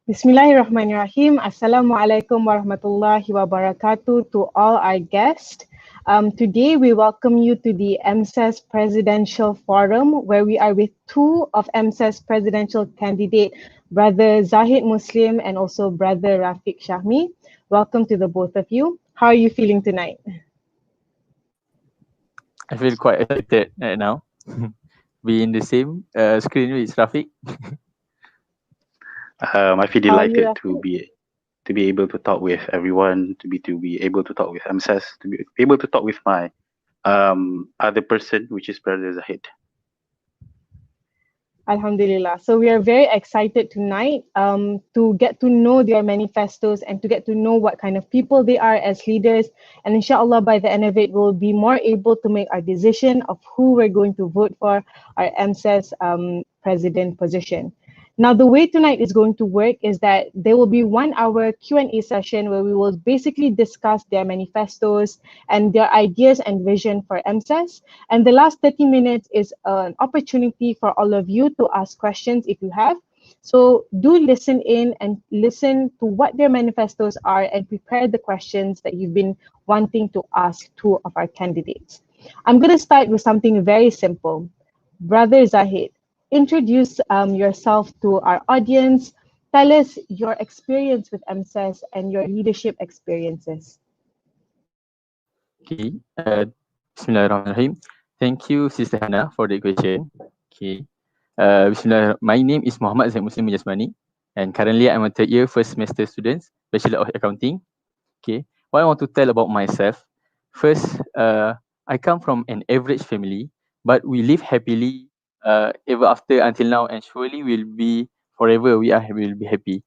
Bismillahirrahmanirrahim. Assalamualaikum warahmatullahi wabarakatuh to all our guests. Today we welcome you to the EMSS Presidential Forum, where we are with two of EMSS presidential candidate, Brother Zahid Muslim and also Brother Rafiq Shahmi. Welcome to the both of you. How are you feeling tonight? I feel quite excited right now. Be in the same screen with Rafiq. I feel How are you, delighted Rafiq? to be able to talk with everyone, to be able to talk with EMSS, to be able to talk with my other person, which is Brother Zahid. Alhamdulillah. So we are very excited tonight to get to know their manifestos and to get to know what kind of people they are as leaders. And inshallah, by the end of it, we'll be more able to make our decision of who we're going to vote for our MSES president position. Now, the way tonight is going to work is that there will be 1 hour Q&A session where we will basically discuss their manifestos and their ideas and vision for MSES. And the last 30 minutes is an opportunity for all of you to ask questions if you have. So do listen in and listen to what their manifestos are and prepare the questions that you've been wanting to ask two of our candidates. I'm going to start with something very simple. Brother Zahid, introduce yourself to our audience. Tell us your experience with MSES and your leadership experiences. Okay. Bismillahirrahmanirrahim. Thank you, Sister Hannah, for the question. Okay. Bismillah. My name is Muhammad Zahid Muslim Jasmani, and currently I'm a third year first semester student, Bachelor of Accounting. Okay. What I want to tell about myself. First, I come from an average family, but we live happily ever after until now, and surely will be forever. Will be happy.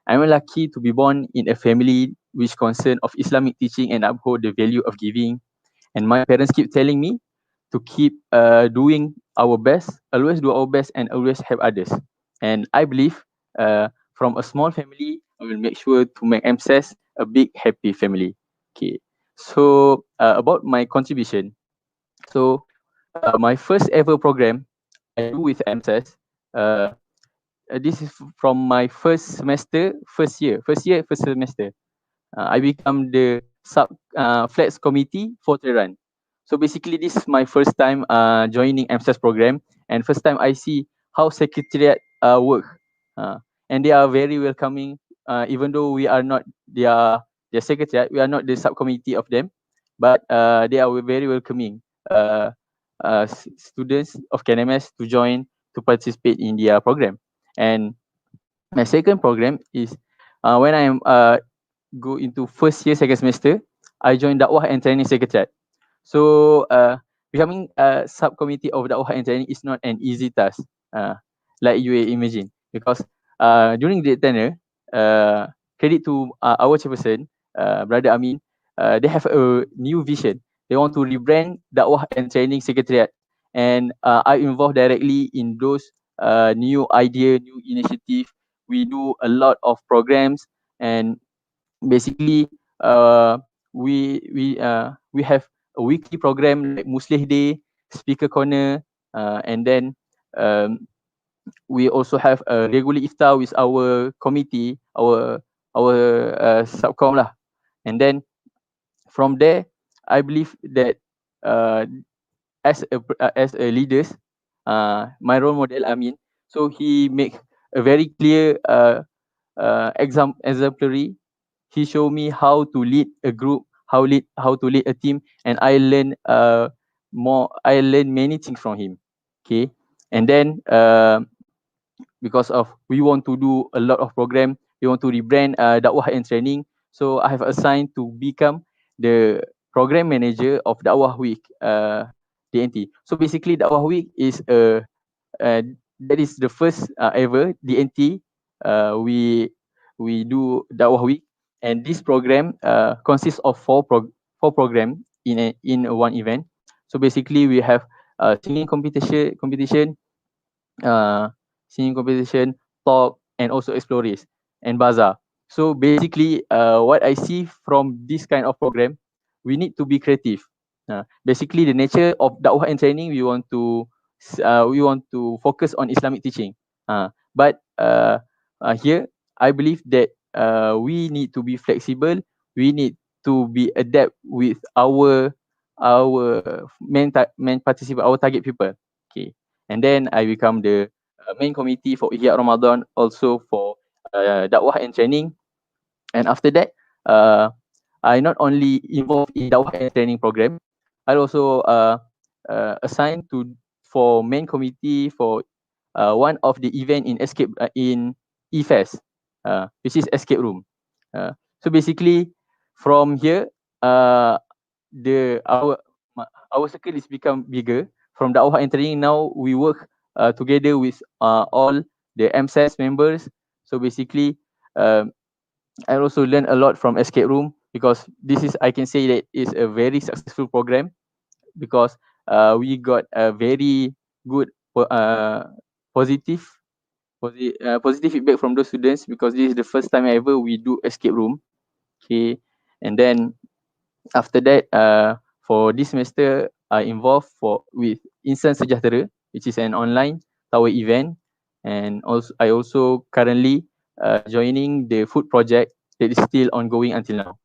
I'm lucky to be born in a family which concern of Islamic teaching and uphold the value of giving. And my parents keep telling me to keep doing our best, always do our best, and always help others. And I believe from a small family, I will make sure to make MSS a big happy family. Okay. So about my contribution. So my first ever program I do with MSS. This is from my first semester, first semester. I become the sub flex committee for Tehran. So basically, this is my first time joining MSS program, and first time I see how secretariat work. And they are very welcoming. Even though we are not their secretariat, we are not the subcommittee of them, but they are very welcoming students of KNMS to join to participate in their program. And my second program is when I am go into first year second semester, I joined Dakwah and Training Secretariat. So becoming a subcommittee of Dakwah and Training is not an easy task, like you imagine, because during the tenure, credit to our chairperson, Brother Amin, they have a new vision. They want to rebrand Dakwah and Training Secretariat, and I involved directly in those new idea, new initiative. We do a lot of programs, and basically we have a weekly program like Muslih Day, Speaker Corner, and then we also have a regular iftar with our committee, our subcom lah. And then from there, I believe that uh, as a leaders, my role model Amin, so he make a very clear exemplary. He showed me how to lead a group, how to lead a team, and I learned more. I learned many things from him. Okay, and then because of we want to do a lot of program, we want to rebrand Dakwah and Training. So I have assigned to become the program manager of Dakwah Week DNT. So basically, Dakwah Week is uh, that is the first ever DNT. We do Dakwah Week, and this program consists of four program in one event. So basically, we have uh, singing competition, talk, and also explorers and bazaar. So basically, what I see from this kind of program, we need to be creative. Basically, the nature of dakwah and training, we want to focus on Islamic teaching. But here, I believe that we need to be flexible. We need to be adapt with our main participant, our target people. Okay, and then I become the main committee for Ihya Ramadan, also for dakwah and training. And after that, I not only involved in dakwah and training program, I also assigned to for main committee for one of the event in escape in EFES, which is escape room. So basically, from here, uh, the our circle is become bigger. From dakwah and training, now we work together with all the EMSS members. So basically, um, I also learned a lot from escape room, because this is, I can say that is a very successful program, because we got a very good positive positive feedback from those students, because this is the first time ever we do escape room. Okay, and then after that, for this semester, I involved with Insan Sejahtera, which is an online tower event, and also I also currently joining the food project that is still ongoing until now.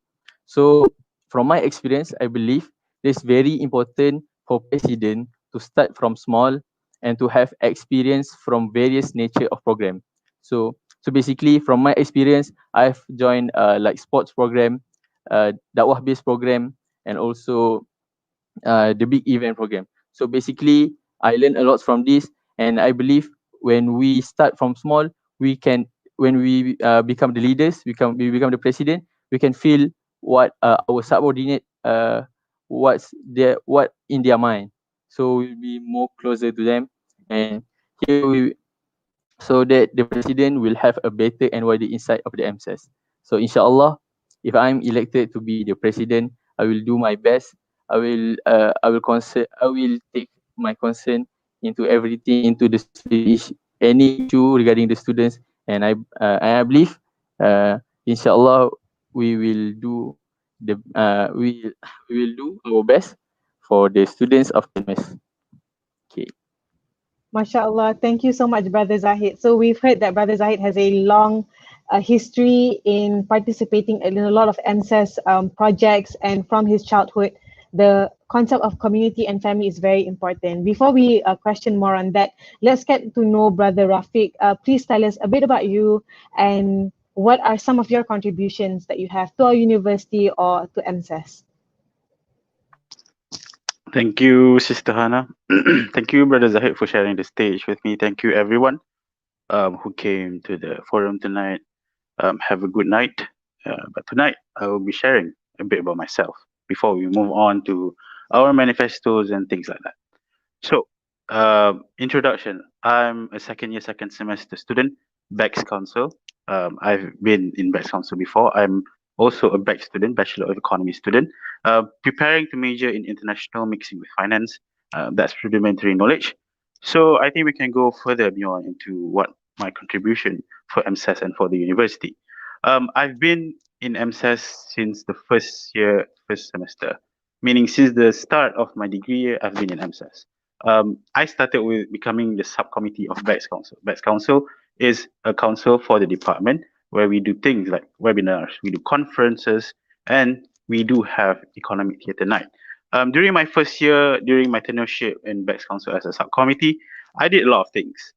So from my experience, I believe it's very important for president to start from small and to have experience from various nature of program. So basically, from my experience, I've joined like sports program, dakwah based program, and also the big event program. So basically, I learned a lot from this, and I believe when we start from small, we can, when we become the leaders, we become the president, we can feel what our subordinate what in their mind. So we'll be more closer to them, and here we so that the president will have a better and wider insight of the MSS. So inshallah, if I'm elected to be the president, I will do my best. I will take my concern into everything, into the any issue regarding the students, and I believe, inshallah, we will do the we will do our best for the students of MS. Okay. MashaAllah. Thank you so much, Brother Zahid. So we've heard that Brother Zahid has a long history in participating in a lot of EMSS projects, and from his childhood, the concept of community and family is very important. Before we question more on that, let's get to know Brother Rafiq. Please tell us a bit about you, and what are some of your contributions that you have to our university or to EMSS? Thank you, Sister Hannah. Thank you, Brother Zahid, for sharing the stage with me. Thank you, everyone who came to the forum tonight. Have a good night. But tonight, I will be sharing a bit about myself before we move on to our manifestos and things like that. So, introduction. I'm a second year, second semester student, BEX Council. I've been in BEX Council before. I'm also a BEX student, Bachelor of Economy student, preparing to major in international mixing with finance. That's rudimentary knowledge. So I think we can go further beyond into what my contribution for MSS and for the university. I've been in MSS since the first year, first semester, meaning since the start of my degree year, I've been in MSS. I started with becoming the subcommittee of BEX Council. BEX Council is a council for the department where we do things like webinars, we do conferences, and we do have economic theatre night. During my first year, during my tenureship in BEX Council as a subcommittee, I did a lot of things.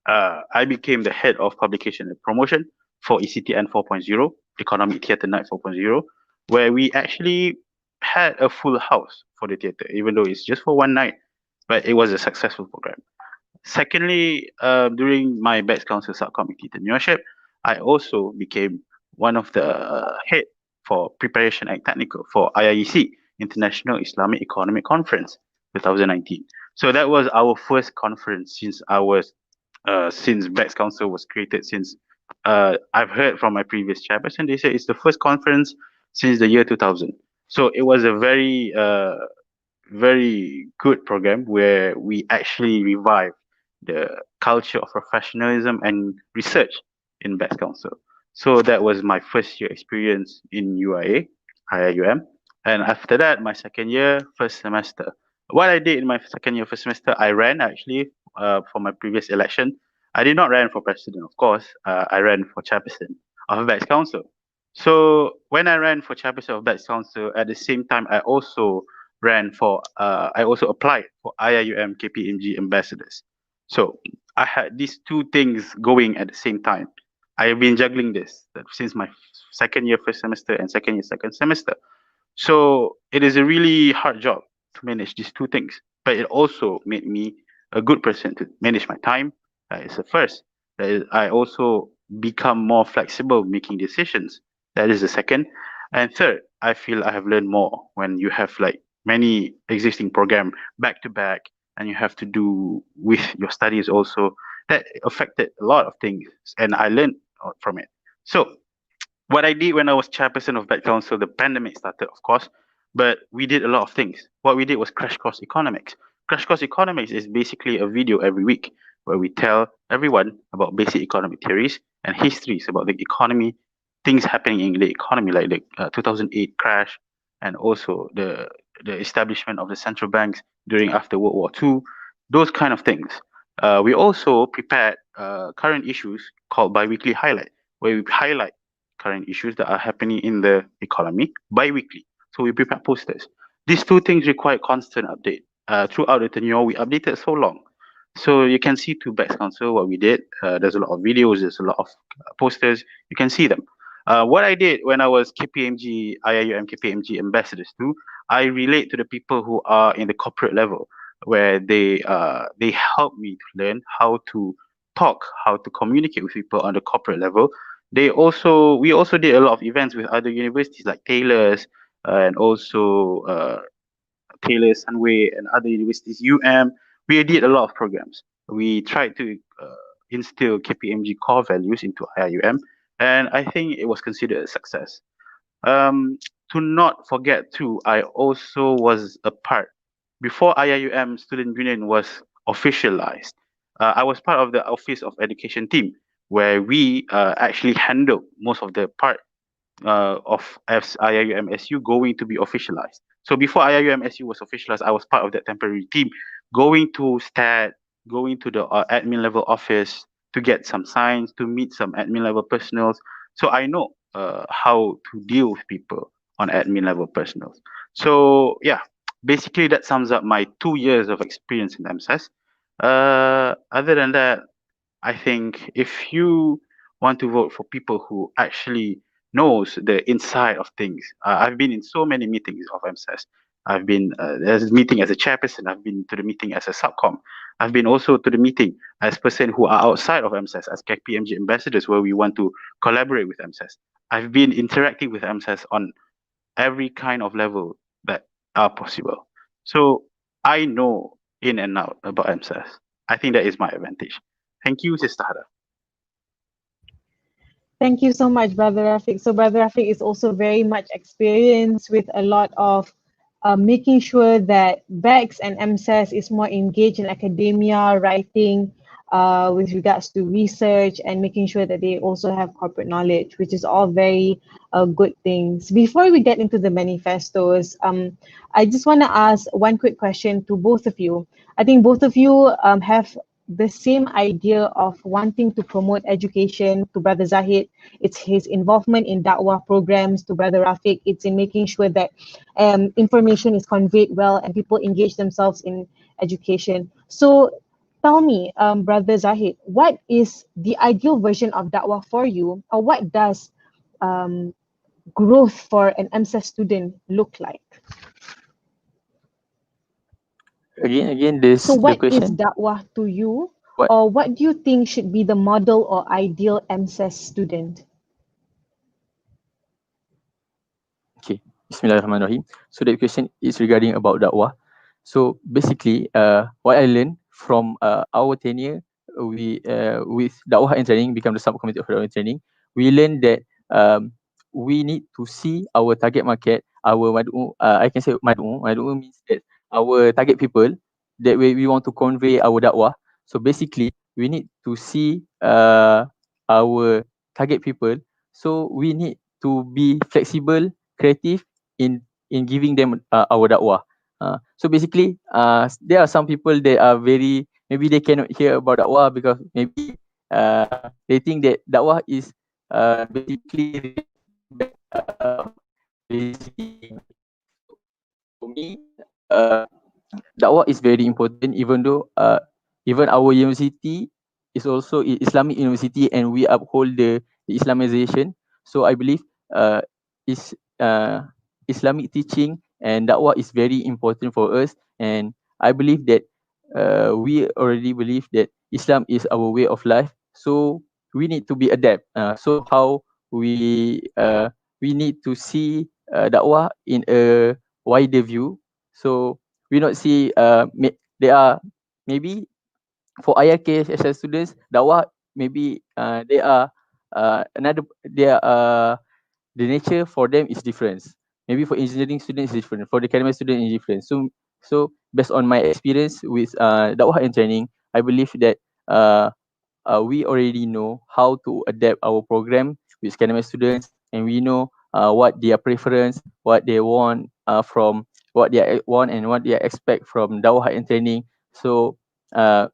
I became the head of publication and promotion for ECTN 4.0, Economic Theatre Night 4.0, where we actually had a full house for the theatre, even though it's just for one night, but it was a successful program. Secondly, during my BEX Council subcommittee tenureship, I also became one of the head for preparation and technical for IIEC, International Islamic Economic Conference 2019. So that was our first conference since BEX Council was created. Since I've heard from my previous chairperson, they say it's the first conference since the year 2000. So it was a very good program where we actually revived the culture of professionalism and research in BEX Council. So that was my first year experience in UIA, IIUM. And after that, my second year, first semester. What I did in my second year, first semester, I ran actually for my previous election. I did not run for president, of course. I ran for chairperson of Backs Council. So when I ran for chairperson of Backs Council, at the same time, I also I also applied for IIUM KPMG ambassadors. So I had these two things going at the same time. I have been juggling this since my second year first semester and second year second semester. So it is a really hard job to manage these two things, but it also made me a good person to manage my time. That is the first. That is, I also become more flexible making decisions. That is the second. And third, I feel I have learned more when you have like many existing program back to back and you have to do with your studies also. That affected a lot of things and I learned from it. So what I did when I was chairperson of that council, the pandemic started, of course, but we did a lot of things. What we did was Crash Course Economics. Crash Course Economics is basically a video every week where we tell everyone about basic economic theories and histories about the economy, things happening in the economy, like the 2008 crash, and also the establishment of the central banks during after World War II, those kind of things. We also prepared current issues called biweekly highlight, where we highlight current issues that are happening in the economy bi-weekly. So we prepare posters. These two things require constant update. Throughout the tenure, we updated so long. So you can see to Backs Council what we did. There's a lot of videos, there's a lot of posters. You can see them. What I did when I was KPMG, IIUM KPMG ambassadors too, I relate to the people who are in the corporate level, where they help me to learn how to talk, how to communicate with people on the corporate level. We also did a lot of events with other universities like Taylor's and also Taylor, Sunway, and other universities, UM. We did a lot of programs. We tried to instill KPMG core values into IIUM, and I think it was considered a success. To not forget too, I also was a part before IIUM Student Union was officialized. I was part of the Office of Education team where we actually handled most of the part of IIUMSU going to be officialized. So before IIUMSU was officialized, I was part of that temporary team, going to STAT, going to the admin level office to get some signs, to meet some admin level personals. So I know how to deal with people on admin level personals. So yeah, basically that sums up my 2 years of experience in EMSS. Other than that, I think if you want to vote for people who actually knows the inside of things, I've been in so many meetings of MSS. I've been there's a meeting as a chairperson. I've been to the meeting as a subcom. I've been also to the meeting as person who are outside of MSS as KPMG ambassadors, where we want to collaborate with MSS. I've been interacting with MSS on every kind of level that are possible. So I know in and out about MSS. I think that is my advantage. Thank you, Sister Hada. Thank you so much, Brother Rafiq. So Brother Rafiq is also very much experienced with a lot of making sure that BEX and MSS is more engaged in academia, writing, with regards to research and making sure that they also have corporate knowledge, which is all very good things. Before we get into the manifestos, I just want to ask one quick question to both of you. I think both of you have the same idea of wanting to promote education. To Brother Zahid, it's his involvement in Da'wah programs. To Brother Rafiq, it's in making sure that information is conveyed well and people engage themselves in education. So tell me, Brother Zahid, what is the ideal version of Da'wah for you, or what does growth for an EMSS student look like? Again, this So the what is question. Da'wah to you, What? or what do you think should be the model or ideal EMSS student? Okay. Bismillahirrahmanirrahim. So the question is regarding about dakwah. So basically, what I learned from our tenure with dakwah and training, become the subcommittee of dakwah and training, we learned that we need to see our target market, our mad'u. I can say mad'u. Mad'u means that our target people that we want to convey our dakwah. So basically, we need to see our target people. So we need to be flexible, creative in giving them our dakwah. So basically, there are some people that are very, maybe they cannot hear about dakwah because maybe they think that dakwah is basically basically. For me, dakwah is very important, even though even our university is also Islamic university and we uphold the Islamization. So I believe is Islamic teaching and dakwah is very important for us, and I believe that we already believe that Islam is our way of life. So we need to be adapt. So how we need to see dakwah in a wider view. So we not see they are maybe for IRK as students dakwah maybe they are another they are the nature for them is different. Maybe for engineering students is different. For the academic student is different. So based on my experience with dakwah and training, I believe that uh, we already know how to adapt our program with academic students, and we know what their preference, what they want from what they want and what they expect from dawah and training. So uh,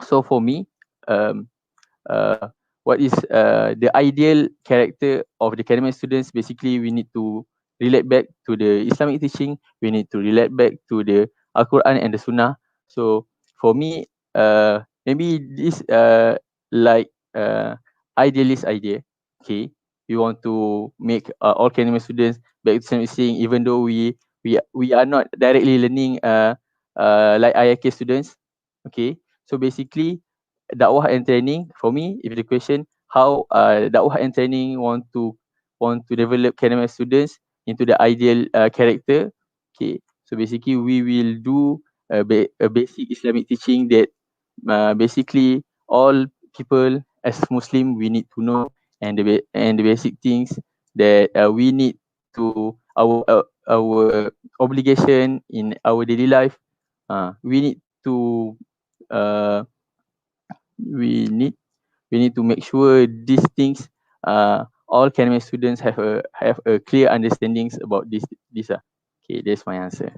so for me, um, uh, what is the ideal character of the academic students? Basically, we need to relate back to the Islamic teaching. We need to relate back to the Al Quran and the Sunnah. So for me, maybe this like idealist idea. Okay, we want to make all academic students back to Islamic teaching, even though we are not directly learning like IIK students. Okay, so basically dakwah and training for me, if the question how dakwah and training want to develop academic students into the ideal character. Okay, so basically we will do a basic Islamic teaching that basically all people as Muslim we need to know, and and the basic things that we need to our obligation in our daily life. We need to uh, we need we need to make sure these things all academic students have a clear understandings about this. Okay, that's my answer.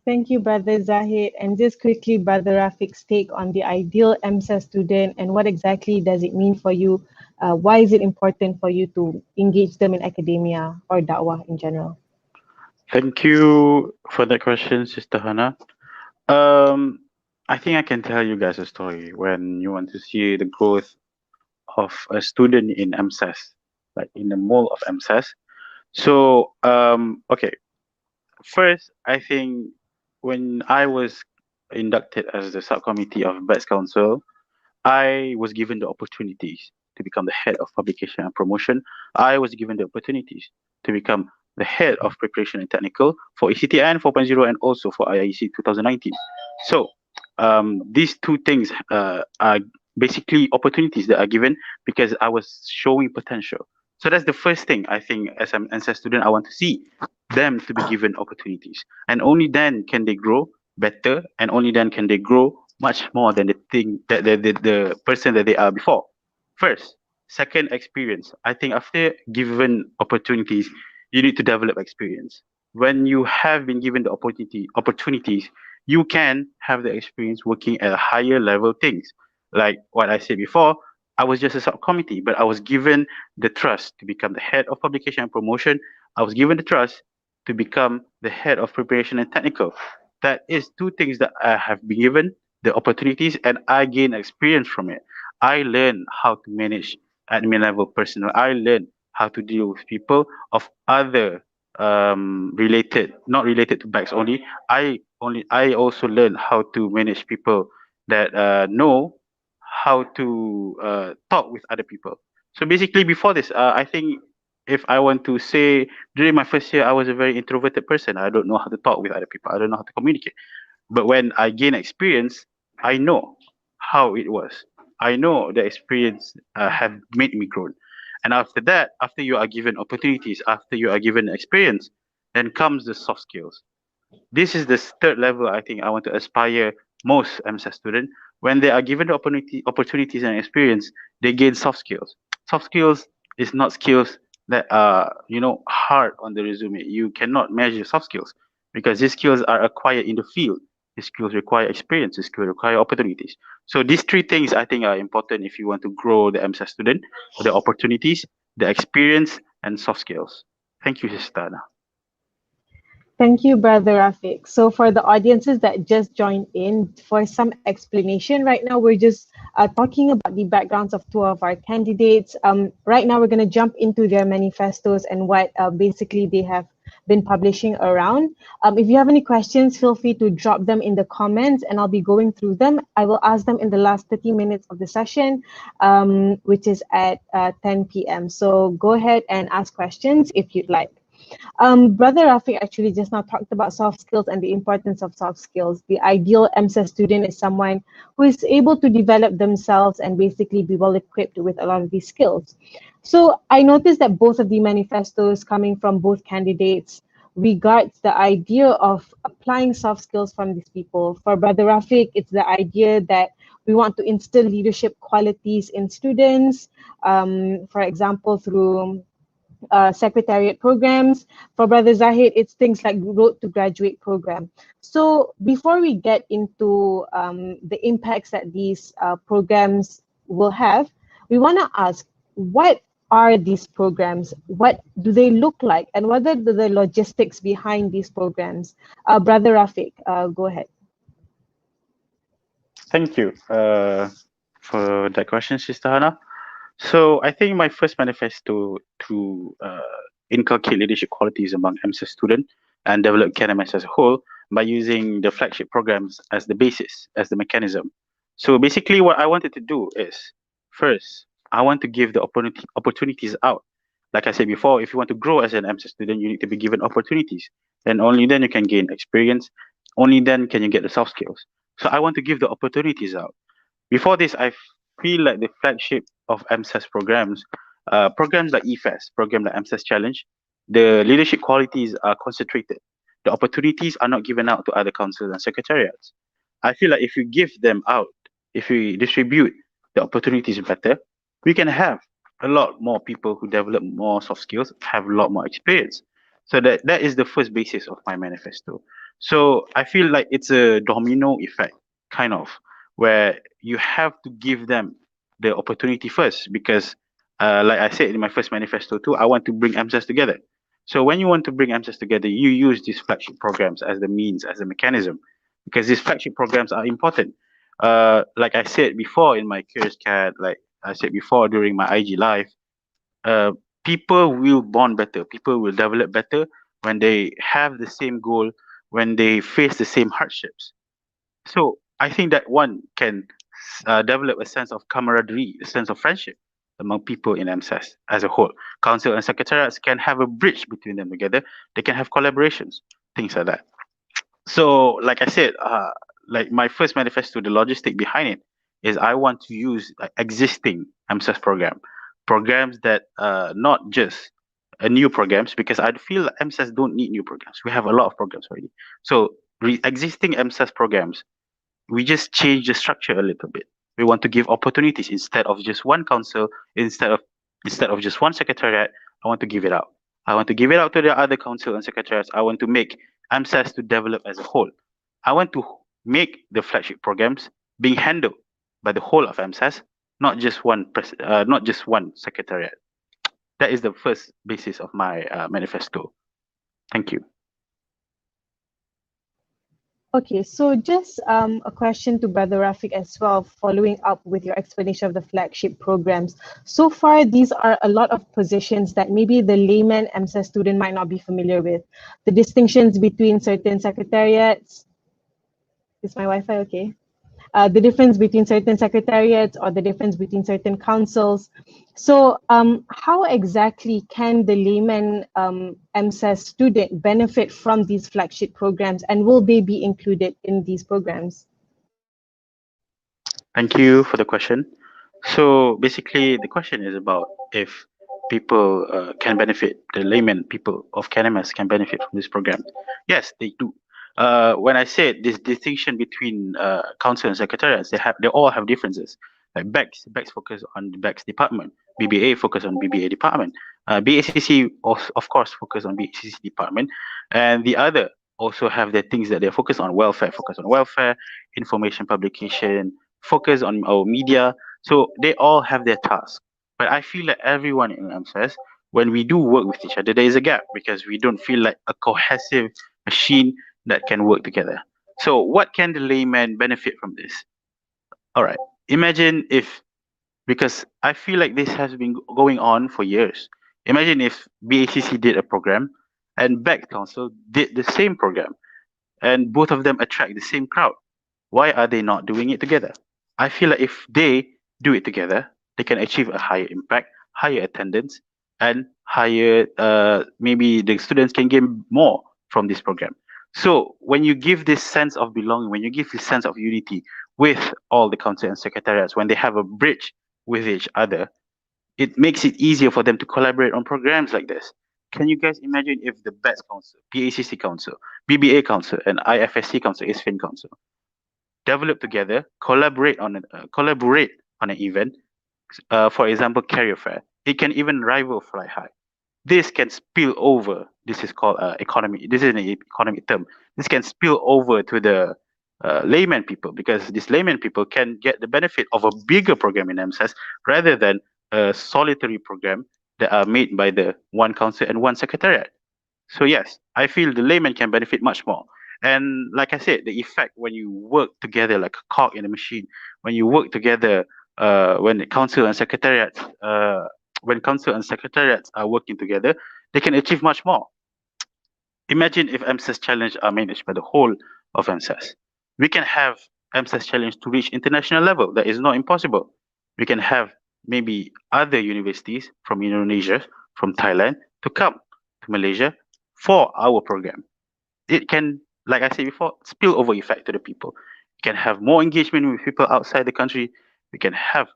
Thank you, Brother Zahid. And just quickly, Brother Rafiq's take on the ideal EMSS student and what exactly does it mean for you? Why is it important for you to engage them in academia or da'wah in general? Thank you for that question, Sister Hannah. Um, I think I can tell you guys a story when you want to see the growth of a student in EMSS, like in the mold of EMSS. So, okay, first, I think when I was inducted as the subcommittee of Bets Council, I was given the opportunities to become the head of publication and promotion. I was given the opportunities to become the head of preparation and technical for ECTN 4.0 and also for IIEC 2019. So these two things are basically opportunities that are given because I was showing potential. So that's the first thing I think as an NSS student I want to see them to be given opportunities, and only then can they grow better, and only then can they grow much more than the thing that the person that they are before. First, second, experience. I think after given opportunities, you need to develop experience. When you have been given the opportunities, you can have the experience working at a higher level things. Like what I said before, I was just a subcommittee, but I was given the trust to become the head of publication and promotion. I was given the trust to become the head of preparation and technical. That is two things that I have been given the opportunities and I gain experience from it. I learn how to manage admin level personnel. I learn how to deal with people of other related, not related to bags only. I also learn how to manage people that know how to talk with other people. So basically, before this, I think if I want to say during my first year, I was a very introverted person. I don't know how to talk with other people. I don't know how to communicate. But when I gain experience, I know how it was. I know the experience have made me grow. And after that, after you are given opportunities, after you are given experience, then comes the soft skills. This is the third level I think I want to aspire most MSS students. When they are given the opportunities and experience, they gain soft skills. Soft skills is not skills that are hard on the resume. You cannot measure soft skills because these skills are acquired in the field. These skills require experience. These skills require opportunities. So these three things I think are important if you want to grow the EMSS student: the opportunities, the experience, and soft skills. Thank you, Sister Anna. Thank you, Brother Rafiq. So for the audiences that just joined in, for some explanation, right now we're just talking about the backgrounds of two of our candidates. Right now we're going to jump into their manifestos and what basically they have been publishing around. If you have any questions, feel free to drop them in the comments and I'll be going through them. I will ask them in the last 30 minutes of the session, which is at 10 p.m. So go ahead and ask questions if you'd like. Brother Rafiq actually just now talked about soft skills and the importance of soft skills. The ideal EMSS student is someone who is able to develop themselves and basically be well equipped with a lot of these skills. So I noticed that both of the manifestos coming from both candidates regards the idea of applying soft skills from these people. For Brother Rafiq, it's the idea that we want to instill leadership qualities in students, for example, through secretariat programs. For Brother Zahid, it's things like Road to Graduate program. So before we get into the impacts that these programs will have, we want to ask, what are these programs? What do they look like? And what are the logistics behind these programs? Brother Rafiq, go ahead. Thank you for that question, Sister Hannah. So I think my first manifesto to inculcate leadership qualities among EMSS students and develop KNMS as a whole by using the flagship programs as the basis, as the mechanism. So basically what I wanted to do is, first, I want to give the opportunities out. Like I said before, if you want to grow as an EMSS student, you need to be given opportunities. And only then you can gain experience. Only then can you get the soft skills. So I want to give the opportunities out. Before this, I feel like the flagship of EMSS programs, programs like EFAS, program like EMSS Challenge, the leadership qualities are concentrated. The opportunities are not given out to other councils and secretariats. I feel like if you give them out, if we distribute the opportunities better, we can have a lot more people who develop more soft skills, have a lot more experience. So that is the first basis of my manifesto. So I feel like it's a domino effect, kind of, where you have to give them the opportunity first because like I said in my first manifesto too, I want to bring EMSS together. So when you want to bring EMSS together, you use these flagship programs as the means, as the mechanism, because these flagship programs are important. Like I said before in my Curious Cat, like I said before during my IG live, people will bond better, people will develop better when they have the same goal, when they face the same hardships. So I think that one can develop a sense of camaraderie, a sense of friendship among people in EMSS as a whole. Council and secretariats can have a bridge between them together. They can have collaborations, things like that. So, like I said, like my first manifesto, the logistic behind it is I want to use existing EMSS programs that not just new programs, because I feel like EMSS don't need new programs. We have a lot of programs already. So existing EMSS programs, we just change the structure a little bit. We want to give opportunities instead of just one council, instead of just one secretariat. I want to give it out. I want to give it out to the other council and secretariats. I want to make EMSS to develop as a whole. I want to make the flagship programs being handled by the whole of EMSS, not just one secretariat. That is the first basis of my manifesto. Thank you. Okay, so just a question to Brother Rafiq as well, following up with your explanation of the flagship programs. So far, these are a lot of positions that maybe the layman EMSS student might not be familiar with. The distinctions between certain secretariats. Is my Wi-Fi okay? The difference between certain secretariats or the difference between certain councils. So how exactly can the layman EMSS student benefit from these flagship programs, and will they be included in these programs? Thank you for the question. So basically, the question is about if people can benefit, the layman people of KNMS can benefit from this program. Yes, they do. When I said this distinction between council and secretariats, they all have differences. Like BECS focus on the BECS department, BBA focus on BBA department, BACC of course focus on BACC department, and the other also have the things that they focus on: welfare, focus on welfare, information publication, focus on our media. So they all have their task. But I feel like everyone in EMSS, when we do work with each other, there is a gap because we don't feel like a cohesive machine that can work together. So what can the layman benefit from this? All right. Imagine if, because I feel like this has been going on for years. Imagine if BACC did a program and Back Council did the same program and both of them attract the same crowd. Why are they not doing it together? I feel like if they do it together, they can achieve a higher impact, higher attendance, and higher, maybe the students can gain more from this program. So when you give this sense of belonging, when you give this sense of unity with all the council and secretariats, when they have a bridge with each other, it makes it easier for them to collaborate on programs like this. Can you guys imagine if the BETS Council, PACC Council, BBA Council, and IFSC Council, ISFIN Council, develop together, collaborate on an event, for example, Carrier Fair. It can even rival Fly High. This can spill over. This is called economy. This is an economic term. This can spill over to the layman people because these layman people can get the benefit of a bigger program in EMSS rather than a solitary program that are made by the one council and one secretariat. So yes, I feel the layman can benefit much more. And like I said, the effect when you work together like a cog in a machine, when you work together, when the council and secretariats, when council and secretariats are working together, they can achieve much more. Imagine if EMSS Challenge are managed by the whole of EMSS. We can have EMSS Challenge to reach international level. That is not impossible. We can have maybe other universities from Indonesia, from Thailand, to come to Malaysia for our program. It can, like I said before, spill over effect to the people. We can have more engagement with people outside the country. We can have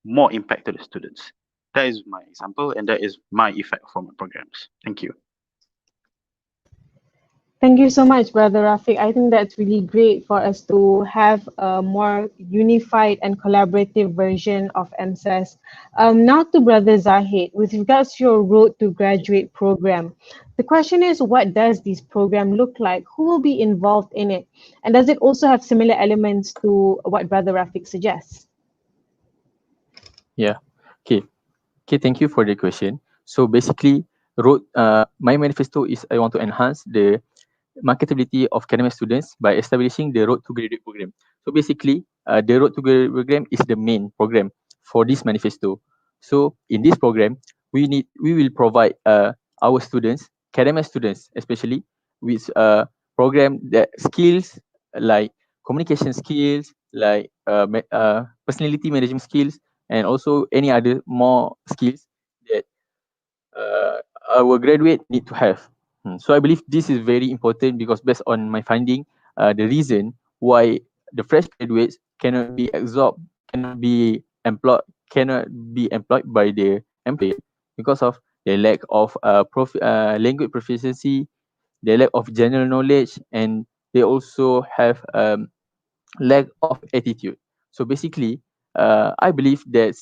more impact to the students. That is my example, and that is my effect for my programs. Thank you. Thank you so much, Brother Rafiq. I think that's really great for us to have a more unified and collaborative version of MSS. Now to Brother Zahid, with regards to your Road to Graduate program, the question is, what does this program look like? Who will be involved in it? And does it also have similar elements to what Brother Rafiq suggests? Yeah. Okay. Okay. Thank you for the question. So basically, my manifesto is I want to enhance the marketability of academic students by establishing the Road to Graduate program. So basically, the Road to Graduate program is the main program for this manifesto. So in this program, we will provide our students, academic students especially, with program that skills like communication skills, like personality management skills, and also any other more skills that uh, our graduate need to have. So I believe this is very important because based on my finding, the reason why the fresh graduates cannot be employed by the employer because of the lack of language proficiency, the lack of general knowledge, and they also have lack of attitude. So basically, I believe that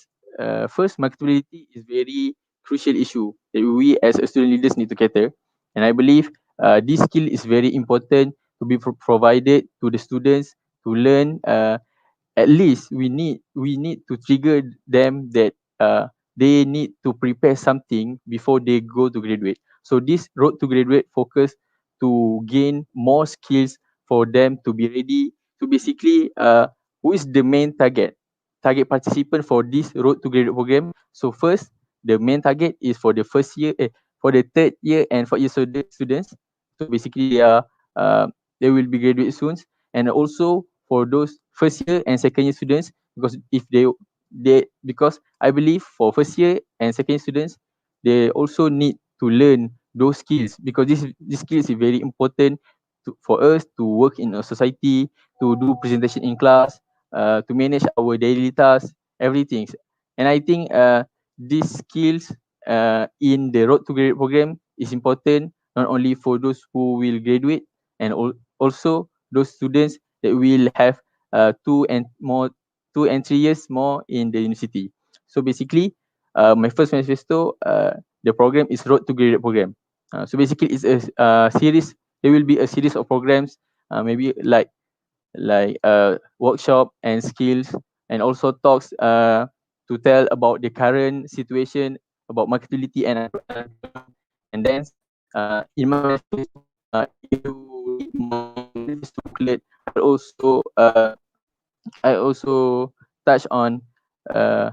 first marketability is very crucial issue that we as a student leaders need to cater. And I believe this skill is very important to be provided to the students to learn. At least we need to trigger them that they need to prepare something before they go to graduate. So this road to graduate focus to gain more skills for them to be ready to basically who is the main target participant for this road to graduate program. So first, the main target is for the first year for the third year and fourth year students. So basically they will be graduate soon. And also for those first year and second year students, because if they because I believe for first year and second year students, they also need to learn those skills because this skills is very important for us to work in a society, to do presentation in class, to manage our daily tasks, everything. And I think these skills in the Road to Graduate program is important not only for those who will graduate and also those students that will have 2 and 3 years more in the university. So basically, my first manifesto, the program is Road to Graduate program. So basically, it's a series. There will be a series of programs, maybe like workshop and skills and also talks to tell about the current situation about marketability and unemployment. And then in my manifesto, if you read my manifesto booklet, I also touch on uh,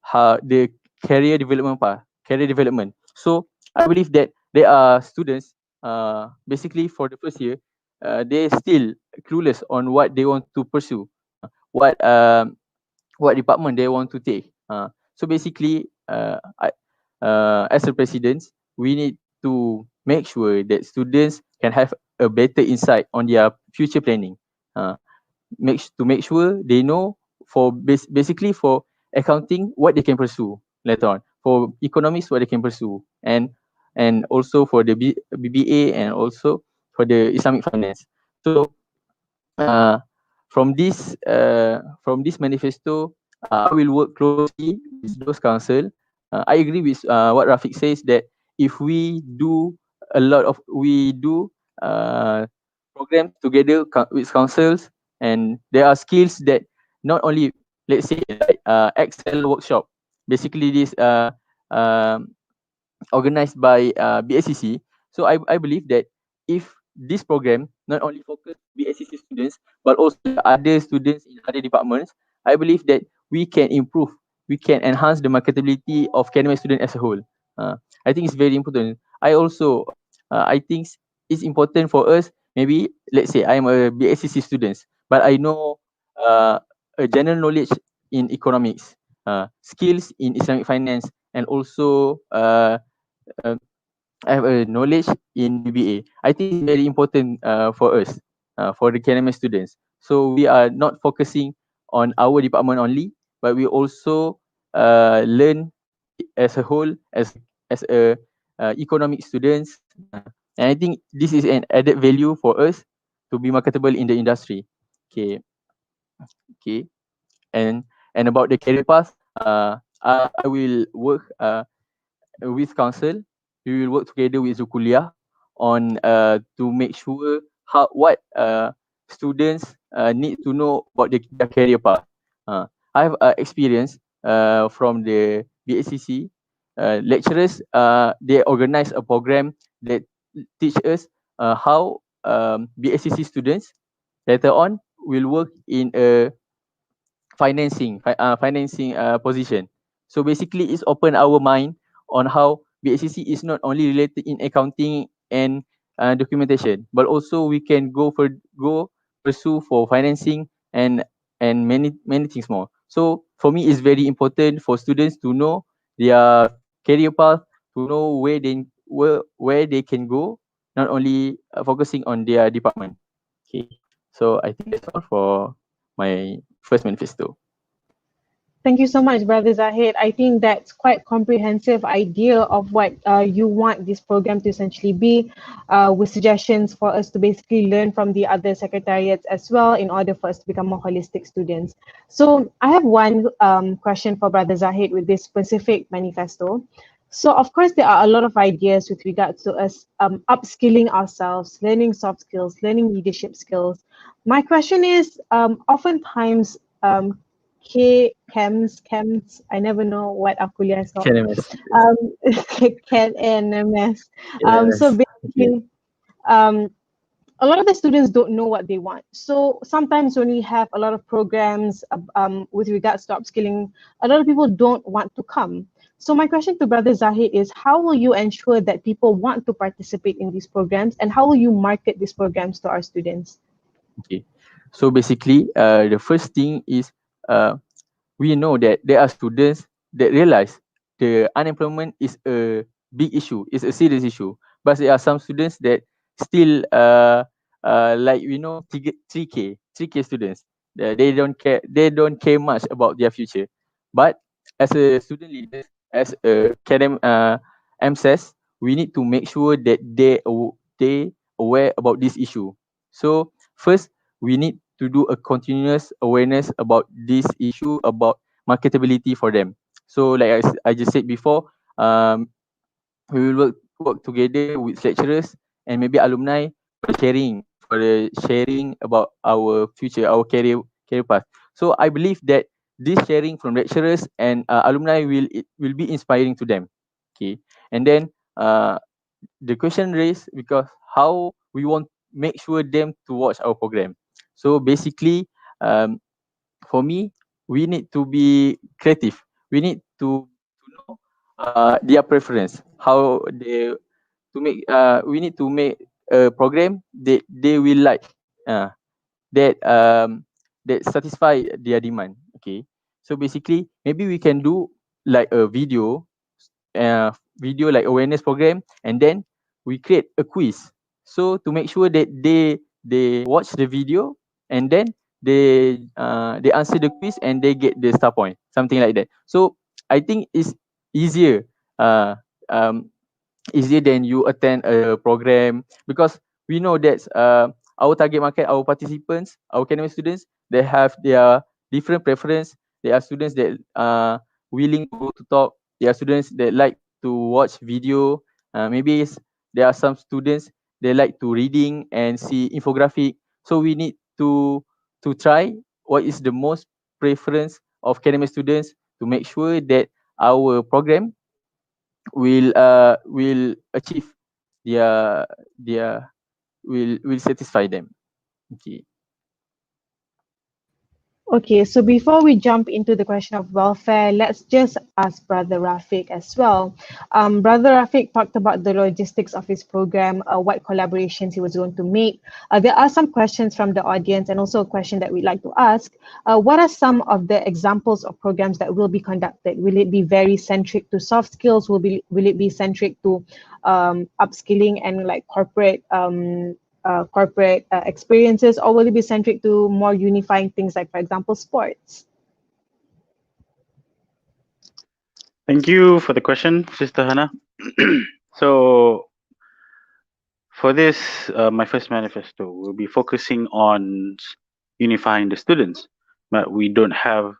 how the career development. So I believe that there are students, basically for the first year, they still clueless on what they want to pursue, what what department they want to take. So basically, as a president, we need to make sure that students can have a better insight on their future planning. Uh, to make sure they know for basically for accounting what they can pursue later on, for economics what they can pursue, and also for the BBA, and also for the Islamic finance. So uh, from this manifesto, I will work closely with those council. I agree with what Rafiq says, that if we do we do uh, programs together with councils, and there are skills that not only, let's say, like Excel workshop, basically this um, organized by BSCC. So I believe that if this program not only focus BSCC students but also the other students in other departments, I believe that we can enhance the marketability of academic student as a whole. I think it's very important. I think it's important for us. Maybe let's say I'm a BSCC student, but I know uh, a general knowledge in economics, skills in Islamic finance, and also uh, I have a knowledge in BBA. I think it's very important for us, for the KNMS students. So we are not focusing on our department only, but we also learn as a whole, as a economic students. And I think this is an added value for us to be marketable in the industry. Okay, okay. And about the career path, I will work with council. We will work together with Zukulia on to make sure what students need to know about their career path. I have experience from the BACC lecturers. They organize a program that teach us how BACC students later on will work in a financing position. So basically, it's open our mind on how BHCC is not only related in accounting and documentation, but also we can go pursue for financing and many things more. So for me, it's very important for students to know their career path, to know where they can go, not only focusing on their department. Okay, so I think that's all for my first manifesto. Thank you so much, Brother Zahid. I think that's quite comprehensive idea of what you want this program to essentially be, with suggestions for us to basically learn from the other secretariats as well in order for us to become more holistic students. So I have one question for Brother Zahid with this specific manifesto. So of course, there are a lot of ideas with regards to us upskilling ourselves, learning soft skills, learning leadership skills. My question is, oftentimes, chems, I never know what our kuliah is called. KNMS. Um, KNMS. So Yes. Okay. basically, um, a lot of the students don't know what they want. So sometimes when we have a lot of programs with regards to upskilling, a lot of people don't want to come. So my question to Brother Zahid is, how will you ensure that people want to participate in these programs, and how will you market these programs to our students? Okay. So basically, the first thing is uh, we know that there are students that realize the unemployment is a big issue, is a serious issue. But there are some students that still like we know 3K students. They don't care much about their future. But as a student leaders, as a EMSS, we need to make sure that they aware about this issue. So first, we need to do a continuous awareness about this issue, about marketability for them. So like I just said before, we will work together with lecturers and maybe alumni for the sharing about our future, our career path. So I believe that this sharing from lecturers and alumni will be inspiring to them. Okay, and then the question raised because how we want make sure them to watch our program. So basically, for me, we need to be creative. We need to know their preference, how they to make. We need to make a program that they will like. Uh, that that satisfy their demand. Okay, so basically maybe we can do like a video like awareness program, and then we create a quiz, so to make sure that they watch the video, and then they answer the quiz and they get the star point, something like that. So I think it's easier, uh um easier than you attend a program, because we know that our target market, our participants, our academic students, they have their different preference. There are students that are willing to go to talk. There are students that like to watch video. Maybe there are some students they like to reading and see infographic. So we need to try what is the most preference of academic students, to make sure that our program will achieve their will satisfy them. Okay. Okay, so before we jump into the question of welfare, let's just ask Brother Rafiq as well. Brother Rafiq talked about the logistics of his program, what collaborations he was going to make. There are some questions from the audience and also a question that we'd like to ask. What are some of the examples of programs that will be conducted? Will it be very centric to soft skills? Will it be centric to upskilling and like corporate experiences, or will it be centric to more unifying things like, for example, sports? Thank you for the question, Sister Hannah. So for this, my first manifesto will be focusing on unifying the students, but we don't have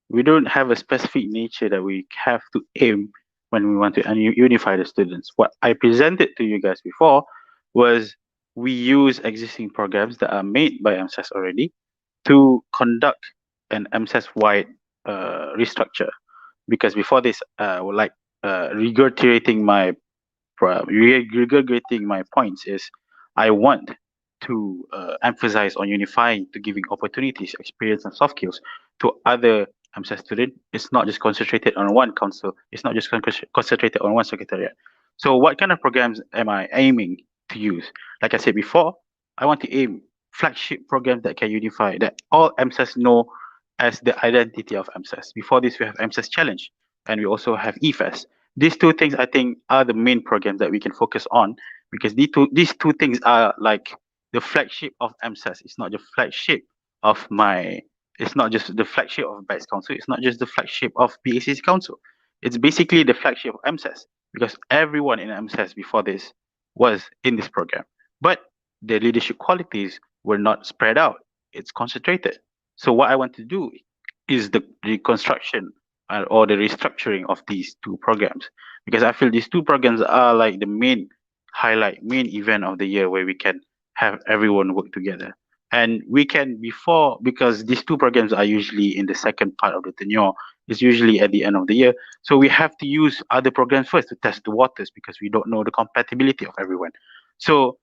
a specific nature that we have to aim when we want to unify the students. What I presented to you guys before was we use existing programs that are made by EMSS already to conduct an EMSS-wide restructure. Because before this, like regurgitating my points is I want to emphasize on unifying, to giving opportunities, experience, and soft skills to other MSS students. It's not just concentrated on one council. It's not just concentrated on one secretariat. So what kind of programs am I aiming to use? Like I said before, I want to aim flagship programs that can unify, that all MSS know as the identity of MSS. Before this, we have MSS Challenge, and we also have EFES. These two things I think are the main programs that we can focus on, because these two things are like the flagship of MSAS. It's not the flagship of my. It's not just the flagship of BITES Council. It's not just the flagship of BACC Council. It's basically the flagship of MSAS, because everyone in MSAS before this was in this program, but the leadership qualities were not spread out. It's concentrated. So what I want to do is the reconstruction or the restructuring of these two programs, because I feel these two programs are like the main highlight, main event of the year, where we can have everyone work together. And we can, before, because these two programs are usually in the second part of the tenure, it's usually at the end of the year. So we have to use other programs first to test the waters, because we don't know the compatibility of everyone. So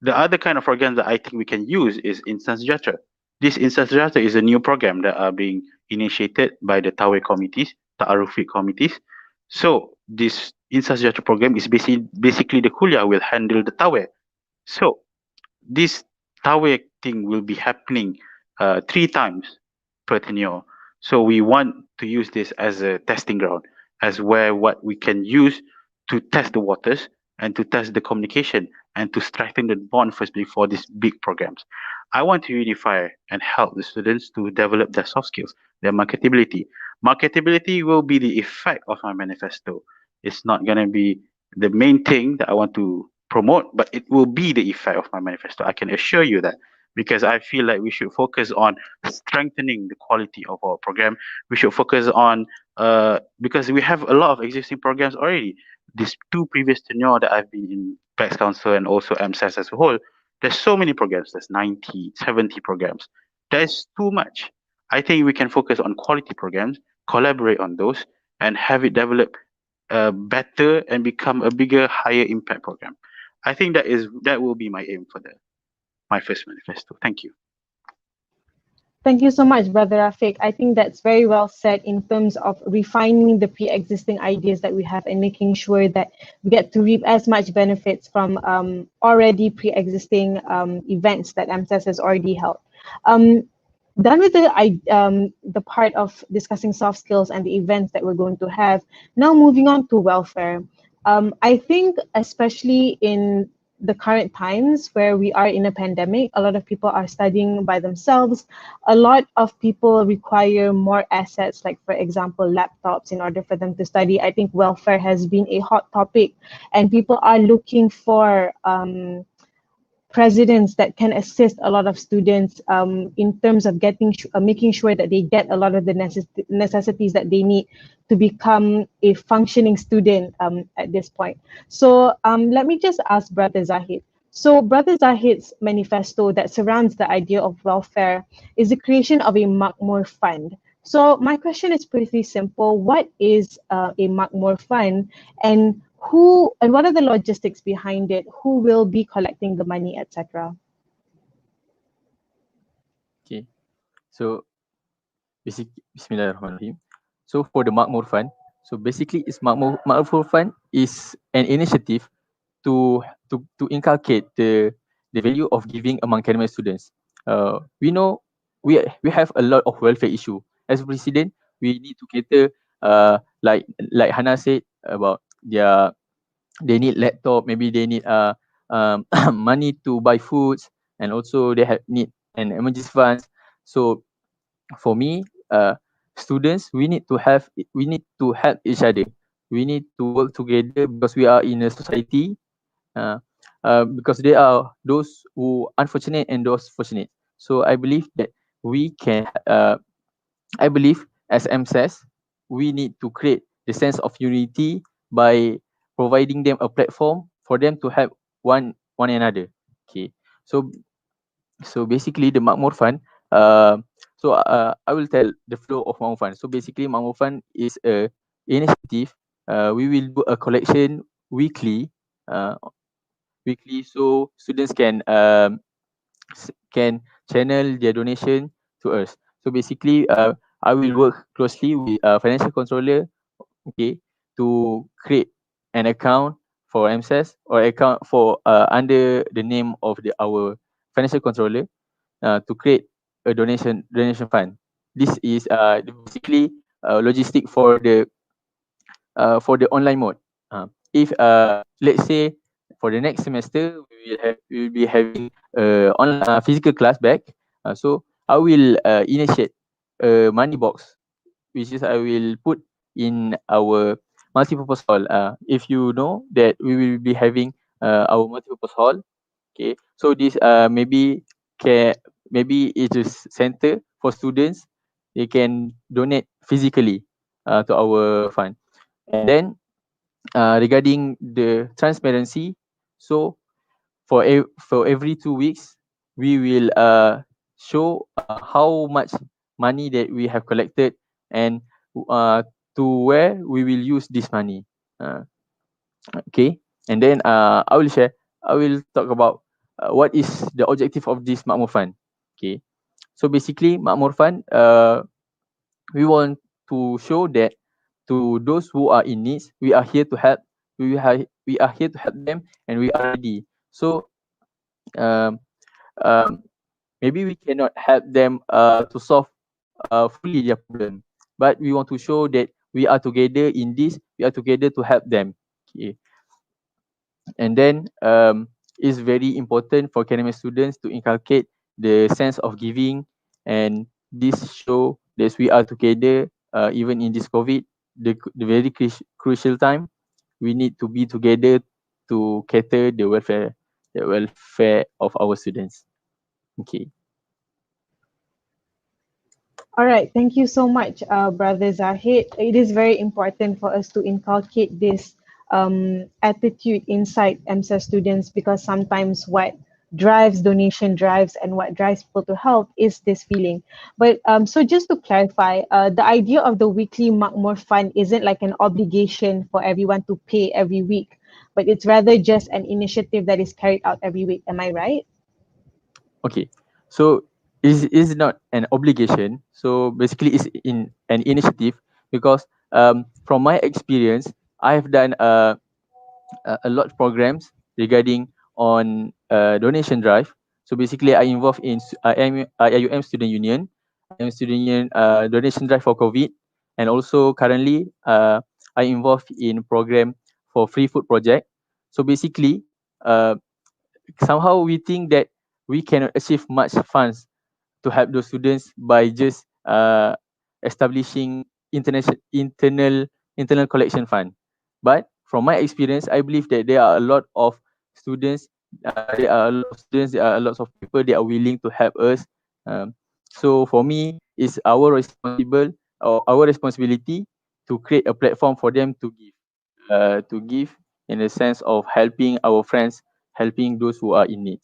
the other kind of programs that I think we can use is Instance Jatra. This Instance Jatra is a new program that are being initiated by the TAWE committees, the Ta'arufi committees. So this Instance Jatra program is basically the Kulia will handle the TAWE. So this TAWE thing will be happening 3 times per tenure. So we want to use this as a testing ground, as where what we can use to test the waters and to test the communication and to strengthen the bond first before these big programs. I want to unify and help the students to develop their soft skills, their marketability. Marketability will be the effect of my manifesto. It's not going to be the main thing that I want to promote, but it will be the effect of my manifesto. I can assure you that, because I feel like we should focus on strengthening the quality of our program. We should focus on because we have a lot of existing programs already. These two previous tenure that I've been in PAX Council and also MSAS as a whole, there's so many programs. There's 90, 70 programs. There's too much. I think we can focus on quality programs, collaborate on those, and have it develop better and become a bigger, higher impact program. I think that will be my aim for my first manifesto. Thank you. Thank you so much, Brother Rafiq. I think that's very well said in terms of refining the pre-existing ideas that we have and making sure that we get to reap as much benefits from already pre-existing events that EMSS has already held. Done with the part of discussing soft skills and the events that we're going to have. Now moving on to welfare. I think especially in the current times where we are in a pandemic, a lot of people are studying by themselves. A lot of people require more assets, like for example, laptops in order for them to study. I think welfare has been a hot topic and people are looking for presidents that can assist a lot of students in terms of making sure that they get a lot of the necessities that they need to become a functioning student at this point. So let me just ask Brother Zahid. So Brother Zahid's manifesto that surrounds the idea of welfare is the creation of a Makmur fund. So my question is pretty simple. What is a Makmur fund, and what are the logistics behind it? Who will be collecting the money, etc.? Okay. So Bismillahirrahmanirrahim. So for the Makmur Fund, so basically Makmur Fund is an initiative to inculcate the value of giving among academic students. We know we have a lot of welfare issue. As president, we need to cater like Hana said about they need laptop, maybe they need money to buy foods, and also they have need an emergency funds. So for me, students, we need to help each other. We need to work together because we are in a society. Uh, because there are those who unfortunate and those fortunate. So I believe that we can. I believe as MSS, we need to create the sense of unity by providing them a platform for them to help one another. Okay, so basically the Makmur Fund. I will tell the flow of Makmur Fund. So basically, Makmur Fund is a initiative. We will do a collection weekly. Uh, Weekly, so students can channel their donation to us. So basically, I will work closely with financial controller, okay, to create an account for MSS or account for under the name of our financial controller to create a donation fund. This is basically logistic for the online mode. If let's say for the next semester we will be having on physical class back. So I will initiate a money box, which is I will put in our multipurpose hall. If you know that we will be having our multipurpose hall. Okay, so this can maybe it is center for students. They can donate physically to our fund. And then regarding the transparency, so for every 2 weeks, we will show how much money that we have collected and uh, to where we will use this money. Uh, okay, and then I will talk about what is the objective of this Makmur Fund. Okay, so basically Makmur Fund, we want to show that to those who are in needs, we are here to help. We are here to help them, and we are ready. So um, um, maybe we cannot help them to solve fully their problem, but we want to show that we are together in this. We are together to help them. Okay. And then it's very important for academic students to inculcate the sense of giving, and this show that we are together even in this COVID, the very crucial time. We need to be together to cater the welfare of our students. Okay. All right, thank you so much, Brother Zahid. It is very important for us to inculcate this attitude inside EMSA students, because sometimes what drives donation drives and what drives people to help is this feeling. But so just to clarify, the idea of the weekly Makmur Fund isn't like an obligation for everyone to pay every week, but it's rather just an initiative that is carried out every week. Am I right? Okay, so is not an obligation. So basically, it's in an initiative because from my experience, I've done a lot of programs regarding on donation drive. So basically, I involved in IUM Student Union, IUM Student Union donation drive for COVID, and also currently I involved in program for free food project. So basically, uh, somehow we think that we cannot achieve much funds to help those students by just establishing internal collection fund. But from my experience, I believe that there are a lot of students, there are a lot of people that are willing to help us. So for me, it's our responsibility to create a platform for them to give in the sense of helping our friends, helping those who are in need.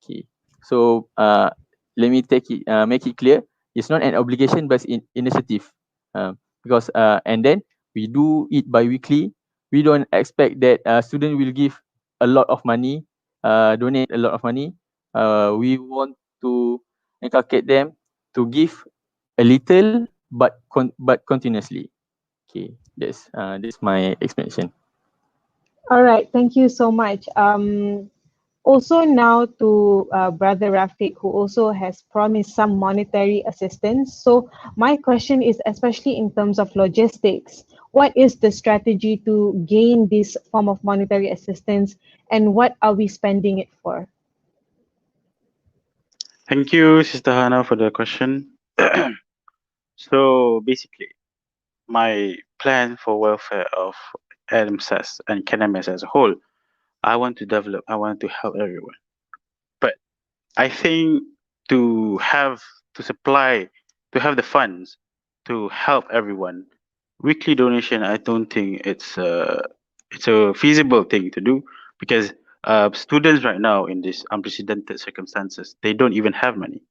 Okay. So let me make it clear. It's not an obligation, but it's initiative. Because and then we do it bi-weekly. We don't expect that student will give a lot of money, donate a lot of money. We want to inculcate them to give a little, but continuously. Okay, that's my explanation. All right, thank you so much. Also now to Brother Rafiq, who also has promised some monetary assistance. So my question is, especially in terms of logistics, what is the strategy to gain this form of monetary assistance, and what are we spending it for? Thank you, Sister Hannah, for the question. So basically, my plan for welfare of EMSS and KNMS as a whole, I want to help everyone. But I think to have to supply to have the funds to help everyone, weekly donation, I don't think it's a feasible thing to do because students right now in this unprecedented circumstances, they don't even have money.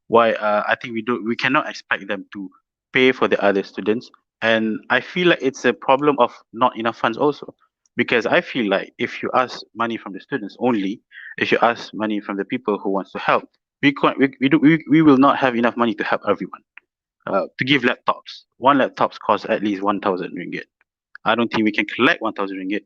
Why? I think we cannot expect them to pay for the other students, and I feel like it's a problem of not enough funds also, because I feel like if you ask money from the students only, if you ask money from the people who wants to help, we will not have enough money to help everyone. To give laptops, one laptops costs at least 1,000 ringgit. I don't think we can collect 1,000 ringgit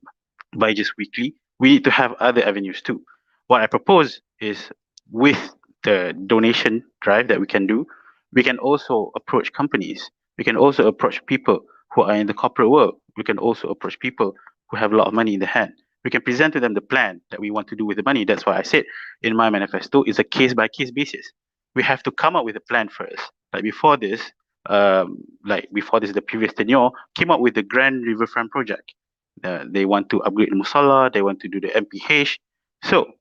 by just weekly. We need to have other avenues too. What I propose is, with the donation drive that we can do, we can also approach companies. We can also approach people who are in the corporate world. We can also approach people who have a lot of money in the hand. We can present to them the plan that we want to do with the money. That's why I said in my manifesto, it's a case by case basis. We have to come up with a plan first. Like before this, the previous tenure came up with the Grand Riverfront project. They want to upgrade the Musalla, they want to do the MPH. So